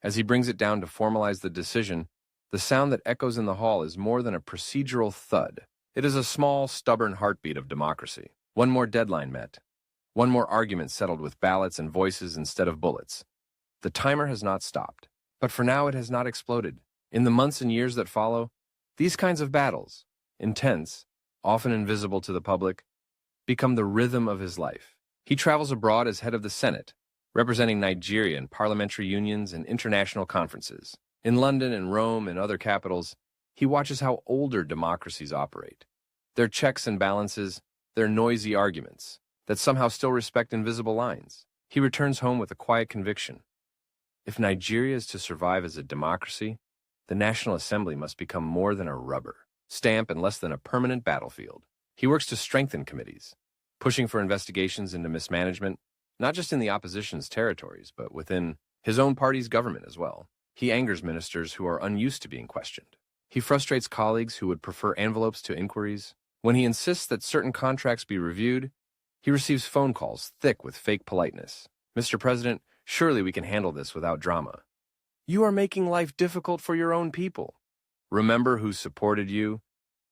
As he brings it down to formalize the decision, the sound that echoes in the hall is more than a procedural thud. It is a small, stubborn heartbeat of democracy. One more deadline met. One more argument settled with ballots and voices instead of bullets. The timer has not stopped, but for now it has not exploded. In the months and years that follow, these kinds of battles, intense, often invisible to the public, become the rhythm of his life. He travels abroad as head of the Senate, representing Nigeria in parliamentary unions and international conferences. In London and Rome and other capitals, he watches how older democracies operate. Their checks and balances, their noisy arguments, that somehow still respect invisible lines. He returns home with a quiet conviction. If Nigeria is to survive as a democracy, the National Assembly must become more than a rubber stamp and less than a permanent battlefield. He works to strengthen committees, pushing for investigations into mismanagement, not just in the opposition's territories, but within his own party's government as well. He angers ministers who are unused to being questioned. He frustrates colleagues who would prefer envelopes to inquiries. When he insists that certain contracts be reviewed, he receives phone calls thick with fake politeness. "Mr. President, surely we can handle this without drama. You are making life difficult for your own people. Remember who supported you?"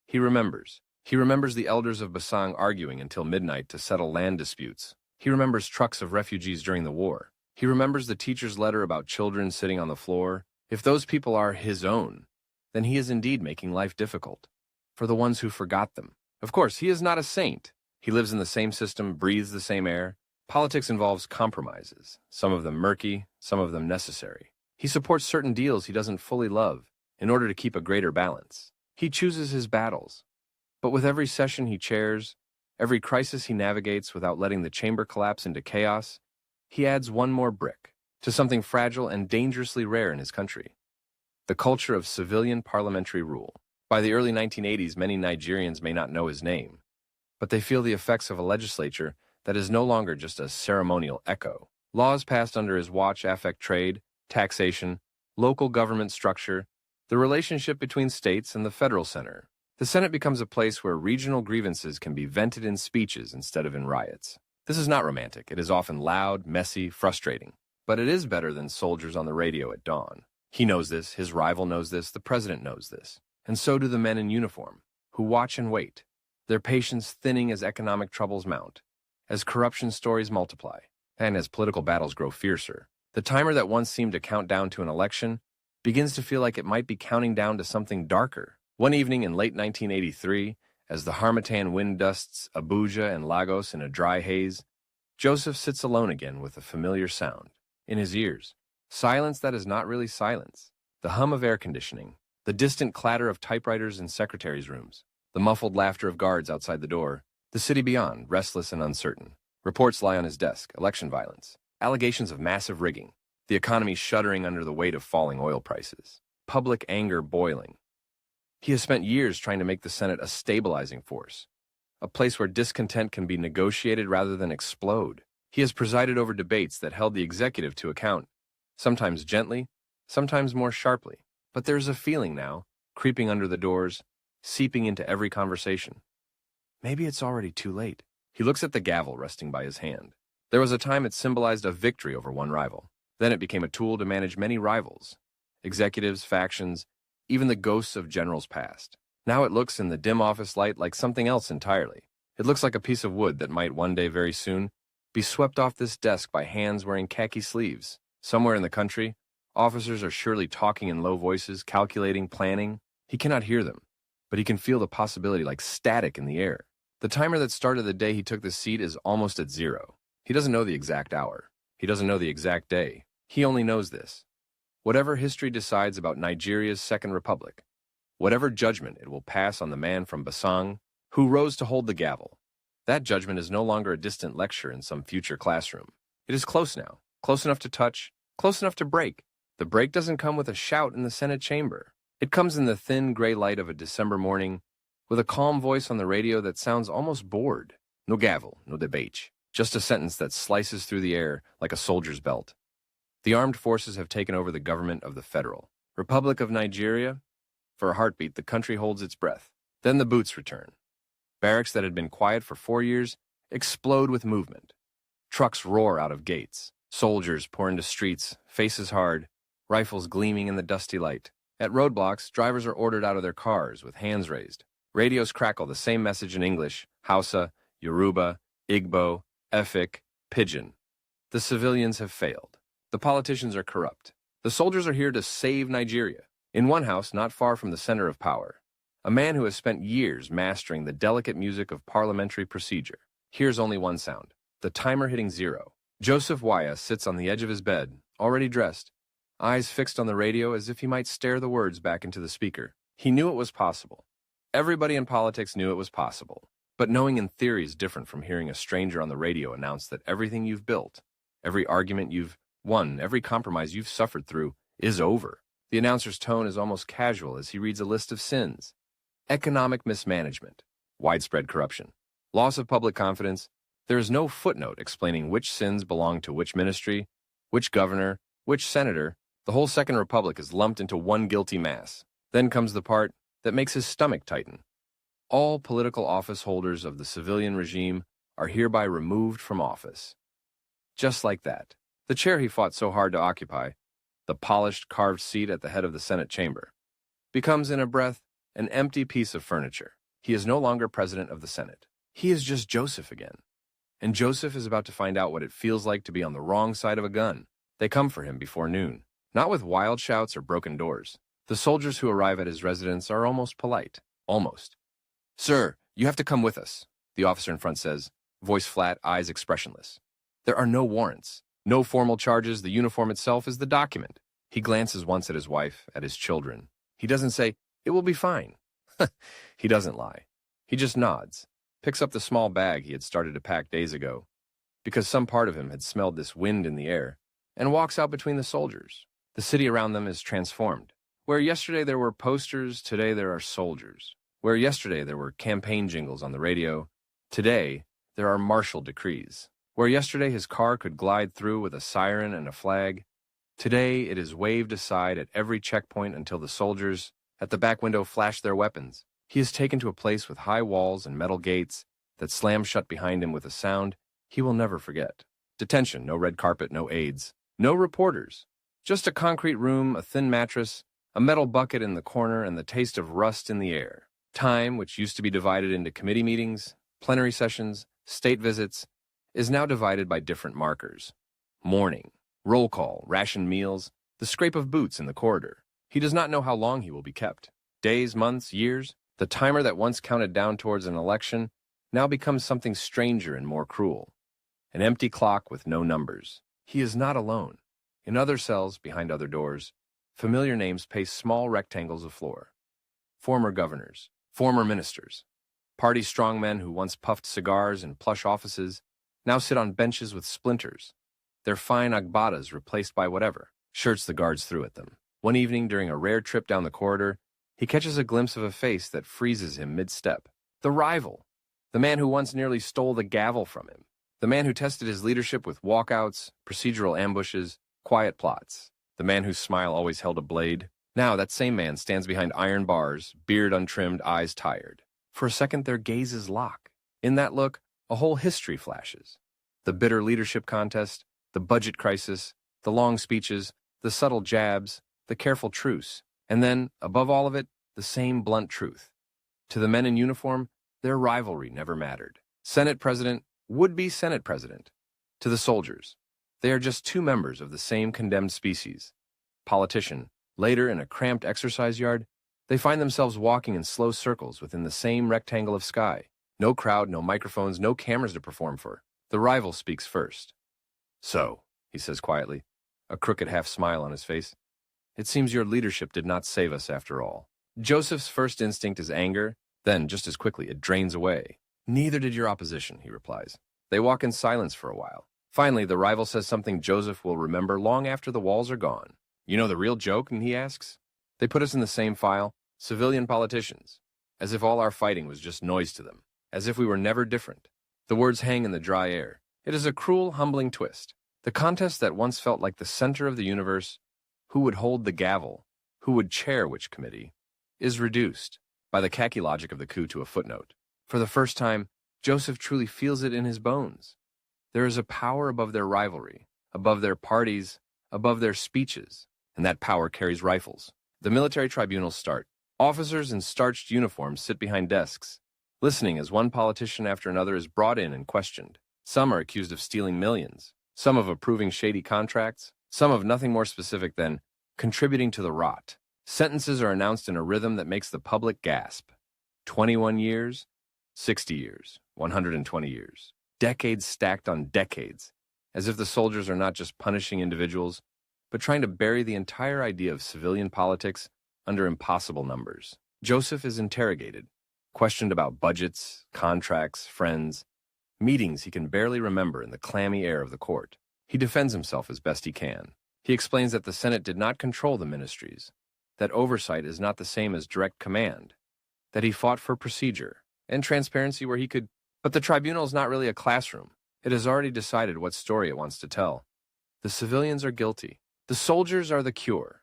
He remembers. He remembers the elders of Basang arguing until midnight to settle land disputes. He remembers trucks of refugees during the war. He remembers the teacher's letter about children sitting on the floor. If those people are his own, then he is indeed making life difficult for the ones who forgot them. Of course, he is not a saint. He lives in the same system, breathes the same air. Politics involves compromises, some of them murky, some of them necessary. He supports certain deals he doesn't fully love in order to keep a greater balance. He chooses his battles. But with every session he chairs, every crisis he navigates without letting the chamber collapse into chaos, he adds one more brick to something fragile and dangerously rare in his country: the culture of civilian parliamentary rule. By the early 1980s, many Nigerians may not know his name, but they feel the effects of a legislature that is no longer just a ceremonial echo. Laws passed under his watch affect trade, taxation, local government structure, the relationship between states and the federal center. The Senate becomes a place where regional grievances can be vented in speeches instead of in riots. This is not romantic. It is often loud, messy, frustrating. But it is better than soldiers on the radio at dawn. He knows this, his rival knows this, the president knows this. And so do the men in uniform, who watch and wait, their patience thinning as economic troubles mount, as corruption stories multiply, and as political battles grow fiercer. The timer that once seemed to count down to an election begins to feel like it might be counting down to something darker. One evening in late 1983, as the Harmattan wind dusts Abuja and Lagos in a dry haze, Joseph sits alone again with a familiar sound. In his ears, silence that is not really silence. The hum of air conditioning, the distant clatter of typewriters in secretaries' rooms, the muffled laughter of guards outside the door, the city beyond, restless and uncertain. Reports lie on his desk, election violence, allegations of massive rigging, the economy shuddering under the weight of falling oil prices, public anger boiling. He has spent years trying to make the Senate a stabilizing force, a place where discontent can be negotiated rather than explode. He has presided over debates that held the executive to account, sometimes gently, sometimes more sharply. But there is a feeling now, creeping under the doors, seeping into every conversation. Maybe it's already too late. He looks at the gavel resting by his hand. There was a time it symbolized a victory over one rival. Then it became a tool to manage many rivals, executives, factions, even the ghosts of generals past. Now it looks in the dim office light like something else entirely. It looks like a piece of wood that might one day very soon be swept off this desk by hands wearing khaki sleeves. Somewhere in the country, officers are surely talking in low voices, calculating, planning. He cannot hear them, but he can feel the possibility like static in the air. The timer that started the day he took this seat is almost at zero. He doesn't know the exact hour. He doesn't know the exact day. He only knows this. Whatever history decides about Nigeria's Second Republic, whatever judgment it will pass on the man from Basang who rose to hold the gavel, that judgment is no longer a distant lecture in some future classroom. It is close now, close enough to touch, close enough to break. The break doesn't come with a shout in the Senate chamber. It comes in the thin gray light of a December morning, with a calm voice on the radio that sounds almost bored. No gavel, no debate. Just a sentence that slices through the air like a soldier's belt. The armed forces have taken over the government of the Federal Republic of Nigeria. For a heartbeat, the country holds its breath. Then the boots return. Barracks that had been quiet for 4 years explode with movement. Trucks roar out of gates. Soldiers pour into streets, faces hard, rifles gleaming in the dusty light. At roadblocks, drivers are ordered out of their cars with hands raised. Radios crackle the same message in English, Hausa, Yoruba, Igbo, Efik, Pidgin. The civilians have failed. The politicians are corrupt. The soldiers are here to save Nigeria. In one house, not far from the center of power, a man who has spent years mastering the delicate music of parliamentary procedure hears only one sound, the timer hitting zero. Joseph Wayas sits on the edge of his bed, already dressed, eyes fixed on the radio as if he might stare the words back into the speaker. He knew it was possible. Everybody in politics knew it was possible. But knowing in theory is different from hearing a stranger on the radio announce that everything you've built, every argument you've won, every compromise you've suffered through, is over. The announcer's tone is almost casual as he reads a list of sins. Economic mismanagement, widespread corruption, loss of public confidence. There is no footnote explaining which sins belong to which ministry, which governor, which senator. The whole Second Republic is lumped into one guilty mass. Then comes the part that makes his stomach tighten. All political office holders of the civilian regime are hereby removed from office. Just like that, the chair he fought so hard to occupy, the polished, carved seat at the head of the Senate chamber, becomes in a breath an empty piece of furniture. He is no longer president of the Senate. He is just Joseph again. And Joseph is about to find out what it feels like to be on the wrong side of a gun. They come for him before noon, not with wild shouts or broken doors. The soldiers who arrive at his residence are almost polite. Almost. "Sir, you have to come with us," the officer in front says, voice flat, eyes expressionless. There are no warrants, no formal charges. The uniform itself is the document. He glances once at his wife, at his children. He doesn't say, "It will be fine." He doesn't lie. He just nods, picks up the small bag he had started to pack days ago, because some part of him had smelled this wind in the air, and walks out between the soldiers. The city around them is transformed. Where yesterday there were posters, today there are soldiers. Where yesterday there were campaign jingles on the radio, today there are martial decrees. Where yesterday his car could glide through with a siren and a flag, today it is waved aside at every checkpoint until the soldiers at the back window flash their weapons. He is taken to a place with high walls and metal gates that slam shut behind him with a sound he will never forget. Detention, no red carpet, no aides, no reporters. Just a concrete room, a thin mattress, a metal bucket in the corner, and the taste of rust in the air. Time, which used to be divided into committee meetings, plenary sessions, state visits, is now divided by different markers. Morning, roll call, rationed meals, the scrape of boots in the corridor. He does not know how long he will be kept. Days, months, years. The timer that once counted down towards an election now becomes something stranger and more cruel. An empty clock with no numbers. He is not alone. In other cells, behind other doors, familiar names pace small rectangles of floor. Former governors, former ministers, party strongmen who once puffed cigars in plush offices now sit on benches with splinters, their fine agbadas replaced by whatever shirts the guards threw at them. One evening, during a rare trip down the corridor, he catches a glimpse of a face that freezes him mid-step. The rival, the man who once nearly stole the gavel from him, the man who tested his leadership with walkouts, procedural ambushes, quiet plots, the man whose smile always held a blade. Now that same man stands behind iron bars, beard untrimmed, eyes tired. For a second, their gazes lock. In that look, a whole history flashes. The bitter leadership contest, the budget crisis, the long speeches, the subtle jabs, the careful truce, and then, above all of it, the same blunt truth. To the men in uniform, their rivalry never mattered. Senate president, would-be Senate president. To the soldiers, they are just two members of the same condemned species. Politician, later in a cramped exercise yard, they find themselves walking in slow circles within the same rectangle of sky. No crowd, no microphones, no cameras to perform for. The rival speaks first. "So," he says quietly, a crooked half-smile on his face, "it seems your leadership did not save us after all." Joseph's first instinct is anger, then, just as quickly, it drains away. "Neither did your opposition," he replies. They walk in silence for a while. Finally, the rival says something Joseph will remember long after the walls are gone. "You know the real joke?" and he asks. "They put us in the same file, civilian politicians, as if all our fighting was just noise to them, as if we were never different." The words hang in the dry air. It is a cruel, humbling twist. The contest that once felt like the center of the universe, who would hold the gavel, who would chair which committee, is reduced, by the khaki logic of the coup, to a footnote. For the first time, Joseph truly feels it in his bones. There is a power above their rivalry, above their parties, above their speeches, and that power carries rifles. The military tribunals start. Officers in starched uniforms sit behind desks, listening as one politician after another is brought in and questioned. Some are accused of stealing millions, some of approving shady contracts, some of nothing more specific than contributing to the rot. Sentences are announced in a rhythm that makes the public gasp. 21 years, 60 years, 120 years. Decades stacked on decades, as if the soldiers are not just punishing individuals, but trying to bury the entire idea of civilian politics under impossible numbers. Joseph is interrogated, questioned about budgets, contracts, friends, meetings he can barely remember in the clammy air of the court. He defends himself as best he can. He explains that the Senate did not control the ministries, that oversight is not the same as direct command, that he fought for procedure and transparency where he could. But the tribunal is not really a classroom. It has already decided what story it wants to tell. The civilians are guilty. The soldiers are the cure.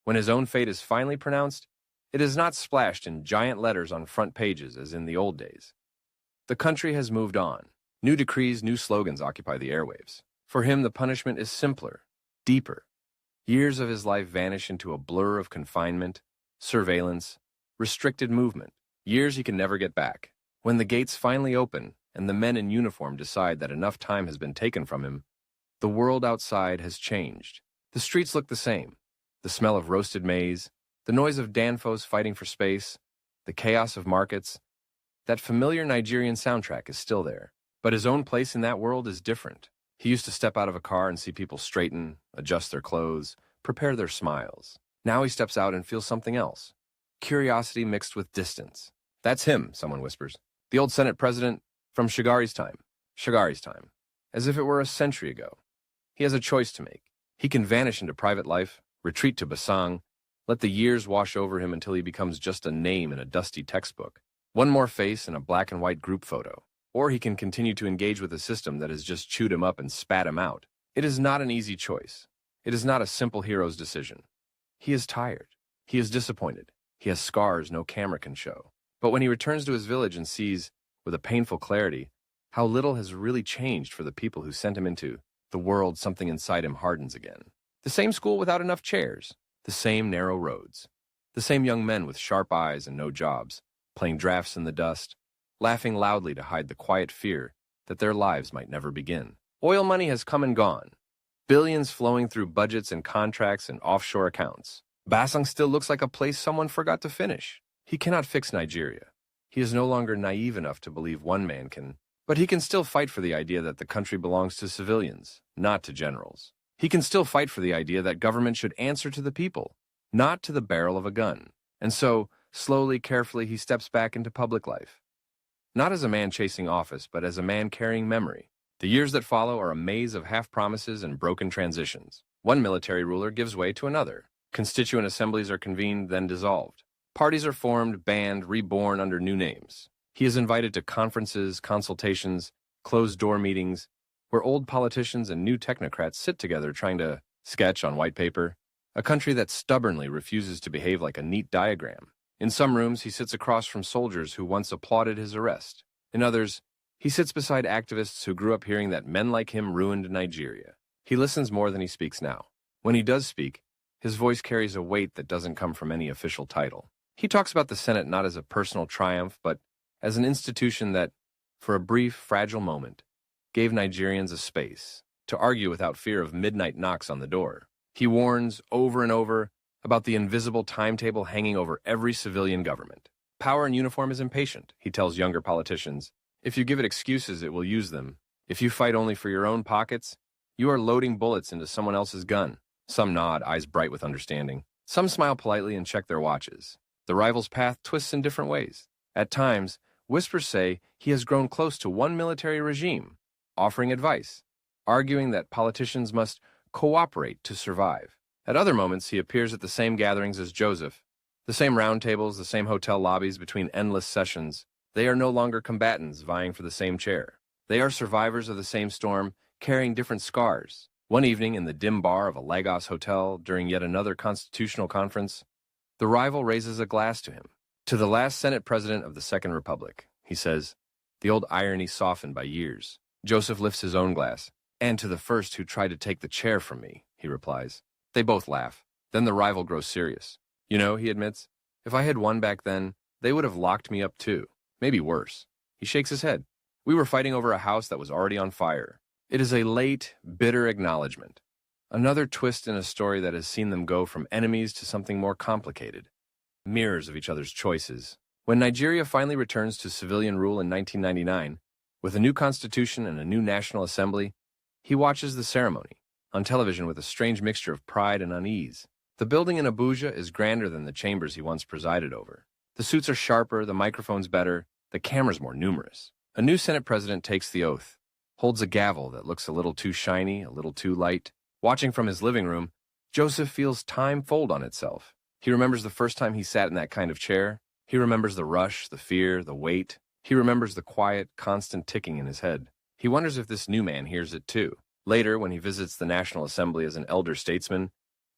When his own fate is finally pronounced, it is not splashed in giant letters on front pages as in the old days. The country has moved on. New decrees, new slogans occupy the airwaves. For him, the punishment is simpler, deeper. Years of his life vanish into a blur of confinement, surveillance, restricted movement. Years he can never get back. When the gates finally open and the men in uniform decide that enough time has been taken from him, the world outside has changed. The streets look the same. The smell of roasted maize, the noise of danfos fighting for space, the chaos of markets. That familiar Nigerian soundtrack is still there. But his own place in that world is different. He used to step out of a car and see people straighten, adjust their clothes, prepare their smiles. Now he steps out and feels something else. Curiosity mixed with distance. "That's him," someone whispers. "The old Senate president from Shagari's time." Shagari's time. As if it were a century ago. He has a choice to make. He can vanish into private life, retreat to Basang, Let the years wash over him until he becomes just a name in a dusty textbook. One more face in a black and white group photo. Or he can continue to engage with a system that has just chewed him up and spat him out. It is not an easy choice. It is not a simple hero's decision. He is tired. He is disappointed. He has scars no camera can show. But when he returns to his village and sees, with a painful clarity, how little has really changed for the people who sent him into the world, something inside him hardens again. The same school without enough chairs. The same narrow roads. The same young men with sharp eyes and no jobs, playing drafts in the dust, laughing loudly to hide the quiet fear that their lives might never begin. Oil money has come and gone. Billions flowing through budgets and contracts and offshore accounts. Basang still looks like a place someone forgot to finish. He cannot fix Nigeria. He is no longer naive enough to believe one man can, but he can still fight for the idea that the country belongs to civilians, not to generals. He can still fight for the idea that government should answer to the people, not to the barrel of a gun. And so, slowly, carefully, he steps back into public life. Not as a man chasing office, but as a man carrying memory. The years that follow are a maze of half-promises and broken transitions. One military ruler gives way to another. Constituent assemblies are convened, then dissolved. Parties are formed, banned, reborn under new names. He is invited to conferences, consultations, closed-door meetings, where old politicians and new technocrats sit together trying to sketch on white paper. A country that stubbornly refuses to behave like a neat diagram. In some rooms, he sits across from soldiers who once applauded his arrest. In others, he sits beside activists who grew up hearing that men like him ruined Nigeria. He listens more than he speaks now. When he does speak, his voice carries a weight that doesn't come from any official title. He talks about the Senate not as a personal triumph, but as an institution that, for a brief, fragile moment, gave Nigerians a space to argue without fear of midnight knocks on the door. He warns over and over about the invisible timetable hanging over every civilian government. Power in uniform is impatient, he tells younger politicians. If you give it excuses, it will use them. If you fight only for your own pockets, you are loading bullets into someone else's gun. Some nod, eyes bright with understanding. Some smile politely and check their watches. The rival's path twists in different ways. At times, whispers say he has grown close to one military regime, offering advice, arguing that politicians must cooperate to survive. At other moments, he appears at the same gatherings as Joseph, the same round tables, the same hotel lobbies between endless sessions. They are no longer combatants vying for the same chair. They are survivors of the same storm, carrying different scars. One evening in the dim bar of a Lagos hotel during yet another constitutional conference, the rival raises a glass to him. To the last Senate President of the Second Republic, he says, the old irony softened by years. Joseph lifts his own glass. And to the first who tried to take the chair from me, he replies. They both laugh. Then the rival grows serious. You know, he admits, if I had won back then, they would have locked me up too. Maybe worse. He shakes his head. We were fighting over a house that was already on fire. It is a late, bitter acknowledgement. Another twist in a story that has seen them go from enemies to something more complicated. Mirrors of each other's choices. When Nigeria finally returns to civilian rule in 1999, with a new constitution and a new National Assembly, he watches the ceremony on television with a strange mixture of pride and unease. The building in Abuja is grander than the chambers he once presided over. The suits are sharper, the microphones better, the cameras more numerous. A new Senate president takes the oath, holds a gavel that looks a little too shiny, a little too light. Watching from his living room, Joseph feels time fold on itself. He remembers the first time he sat in that kind of chair. He remembers the rush, the fear, the weight. He remembers the quiet, constant ticking in his head. He wonders if this new man hears it too. Later, when he visits the National Assembly as an elder statesman,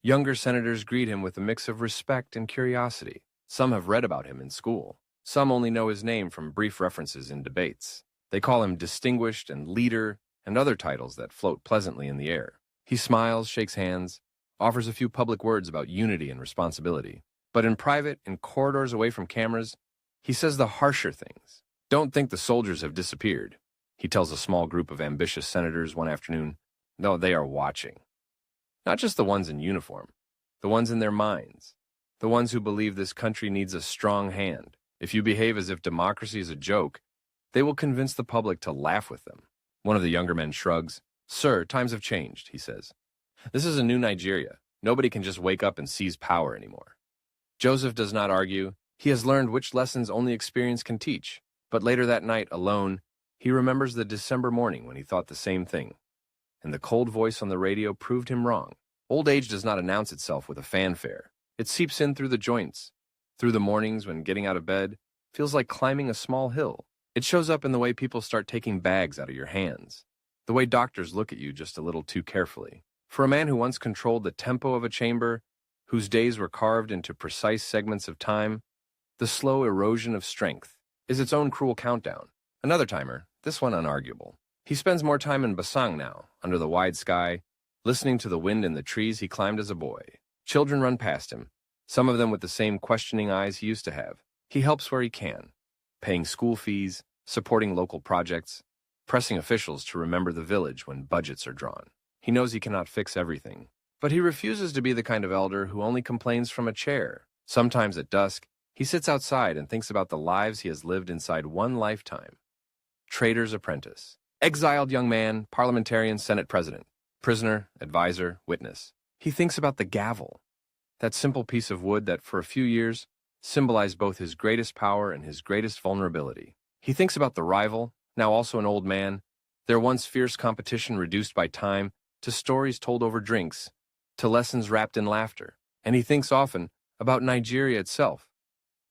younger senators greet him with a mix of respect and curiosity. Some have read about him in school. Some only know his name from brief references in debates. They call him distinguished and leader and other titles that float pleasantly in the air. He smiles, shakes hands, offers a few public words about unity and responsibility. But in private, in corridors away from cameras, he says the harsher things. Don't think the soldiers have disappeared, he tells a small group of ambitious senators one afternoon. No, they are watching. Not just the ones in uniform, the ones in their minds, the ones who believe this country needs a strong hand. If you behave as if democracy is a joke, they will convince the public to laugh with them. One of the younger men shrugs. Sir, times have changed, he says. This is a new Nigeria. Nobody can just wake up and seize power anymore. Joseph does not argue. He has learned which lessons only experience can teach. But later that night, alone, he remembers the December morning when he thought the same thing. And the cold voice on the radio proved him wrong. Old age does not announce itself with a fanfare. It seeps in through the joints, through the mornings when getting out of bed feels like climbing a small hill. It shows up in the way people start taking bags out of your hands, the way doctors look at you just a little too carefully. For a man who once controlled the tempo of a chamber, whose days were carved into precise segments of time, the slow erosion of strength is its own cruel countdown. Another timer, this one unarguable. He spends more time in Basang now, under the wide sky, listening to the wind in the trees he climbed as a boy. Children run past him, some of them with the same questioning eyes he used to have. He helps where he can, paying school fees, supporting local projects, pressing officials to remember the village when budgets are drawn. He knows he cannot fix everything, but he refuses to be the kind of elder who only complains from a chair. Sometimes at dusk, he sits outside and thinks about the lives he has lived inside one lifetime. Trader's apprentice, exiled young man, parliamentarian, Senate president, prisoner, advisor, witness. He thinks about the gavel, that simple piece of wood that for a few years symbolized both his greatest power and his greatest vulnerability. He thinks about the rival, now also an old man, their once fierce competition reduced by time to stories told over drinks, to lessons wrapped in laughter. And he thinks often about Nigeria itself,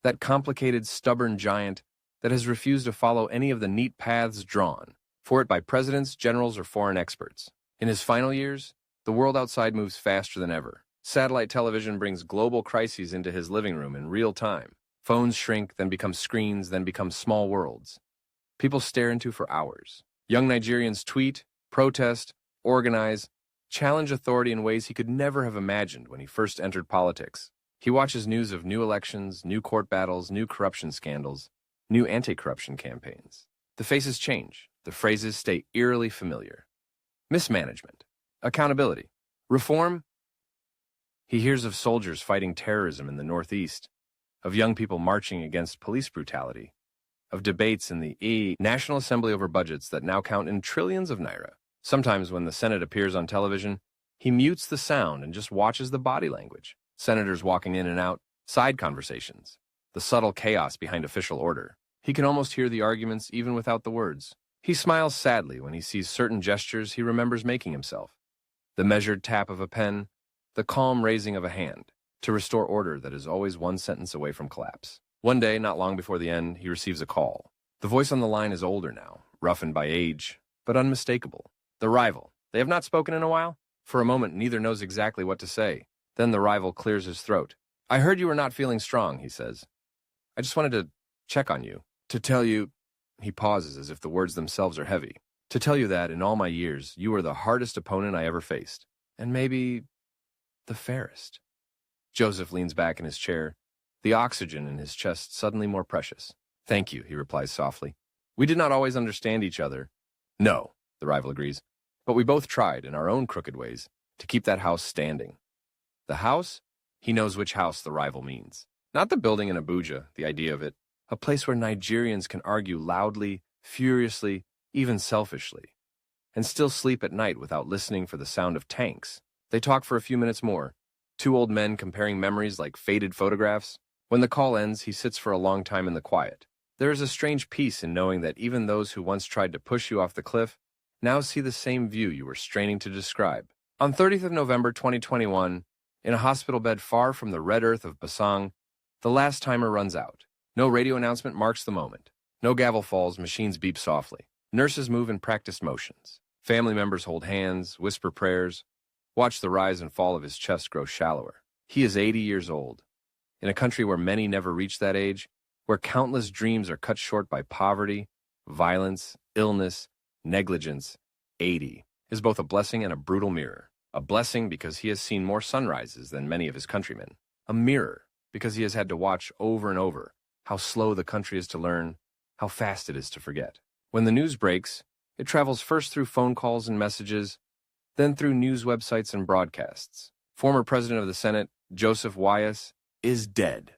that complicated, stubborn giant that has refused to follow any of the neat paths drawn for it by presidents, generals, or foreign experts. In his final years, the world outside moves faster than ever. Satellite television brings global crises into his living room in real time. Phones shrink, then become screens, then become small worlds people stare into for hours. Young Nigerians tweet, protest, organize, challenge authority in ways he could never have imagined when he first entered politics. He watches news of new elections, new court battles, new corruption scandals, new anti-corruption campaigns. The faces change. The phrases stay eerily familiar. Mismanagement, accountability, reform. He hears of soldiers fighting terrorism in the Northeast, of young people marching against police brutality, of debates in the National Assembly over budgets that now count in trillions of naira. Sometimes when the Senate appears on television, he mutes the sound and just watches the body language. Senators walking in and out, side conversations, the subtle chaos behind official order. He can almost hear the arguments even without the words. He smiles sadly when he sees certain gestures he remembers making himself. The measured tap of a pen, the calm raising of a hand, to restore order that is always one sentence away from collapse. One day, not long before the end, he receives a call. The voice on the line is older now, roughened by age, but unmistakable. The rival. They have not spoken in a while? For a moment, neither knows exactly what to say. Then the rival clears his throat. I heard you were not feeling strong, he says. I just wanted to check on you. To tell you... He pauses as if the words themselves are heavy. To tell you that, in all my years, you were the hardest opponent I ever faced. And maybe... the fairest. Joseph leans back in his chair, the oxygen in his chest suddenly more precious. Thank you, he replies softly. We did not always understand each other. No, the rival agrees. But we both tried, in our own crooked ways, to keep that house standing. The house? He knows which house the rival means. Not the building in Abuja, the idea of it. A place where Nigerians can argue loudly, furiously, even selfishly, and still sleep at night without listening for the sound of tanks. They talk for a few minutes more, two old men comparing memories like faded photographs. When the call ends, he sits for a long time in the quiet. There is a strange peace in knowing that even those who once tried to push you off the cliff now see the same view you were straining to describe. On 30th of November 2021, in a hospital bed far from the red earth of Basang, the last timer runs out. No radio announcement marks the moment. No gavel falls, machines beep softly. Nurses move in practiced motions. Family members hold hands, whisper prayers, watch the rise and fall of his chest grow shallower. He is 80 years old. In a country where many never reach that age, where countless dreams are cut short by poverty, violence, illness, negligence, 80 is both a blessing and a brutal mirror. A blessing because he has seen more sunrises than many of his countrymen. A mirror because he has had to watch over and over how slow the country is to learn, how fast it is to forget. When the news breaks, it travels first through phone calls and messages, then through news websites and broadcasts. Former President of the Senate, Joseph Wayas, is dead.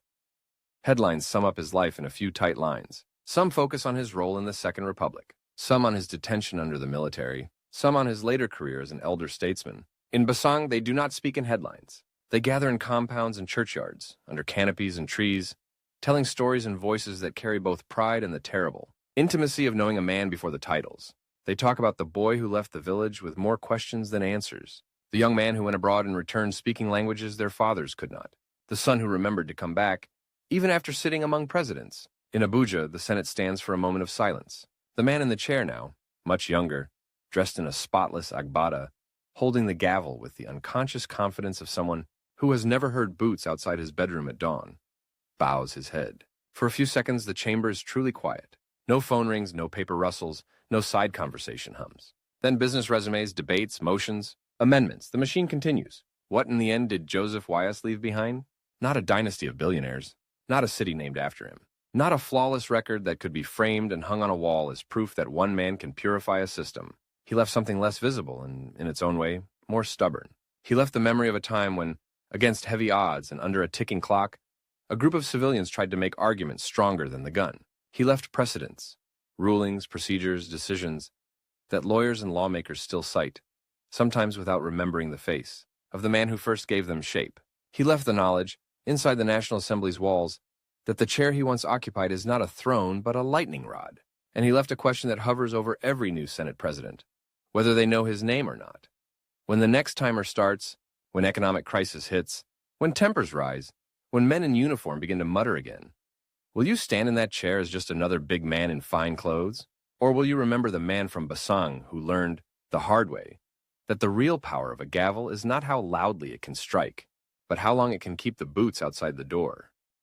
Headlines sum up his life in a few tight lines. Some focus on his role in the Second Republic, some on his detention under the military, some on his later career as an elder statesman. In Basang, they do not speak in headlines. They gather in compounds and churchyards, under canopies and trees, telling stories in voices that carry both pride and the terrible. Intimacy of knowing a man before the titles. They talk about the boy who left the village with more questions than answers, the young man who went abroad and returned speaking languages their fathers could not, the son who remembered to come back, even after sitting among presidents. In Abuja, the Senate stands for a moment of silence. The man in the chair now, much younger, dressed in a spotless agbada, holding the gavel with the unconscious confidence of someone who has never heard boots outside his bedroom at dawn, bows his head. For a few seconds, the chamber is truly quiet. No phone rings, no paper rustles, no side conversation hums. Then business resumes, debates, motions, amendments. The machine continues. What in the end did Joseph Wayas leave behind? Not a dynasty of billionaires, not a city named after him, not a flawless record that could be framed and hung on a wall as proof that one man can purify a system. He left something less visible and, in its own way, more stubborn. He left the memory of a time when, against heavy odds and under a ticking clock, a group of civilians tried to make arguments stronger than the gun. He left precedents, rulings, procedures, decisions that lawyers and lawmakers still cite, sometimes without remembering the face of the man who first gave them shape. He left the knowledge, inside the National Assembly's walls, that the chair he once occupied is not a throne but a lightning rod. And he left a question that hovers over every new Senate president, whether they know his name or not. When the next timer starts, when economic crisis hits, when tempers rise, when men in uniform begin to mutter again, will you stand in that chair as just another big man in fine clothes? Or will you remember the man from Basang who learned, the hard way, that the real power of a gavel is not how loudly it can strike, but how long it can keep the boots outside the door?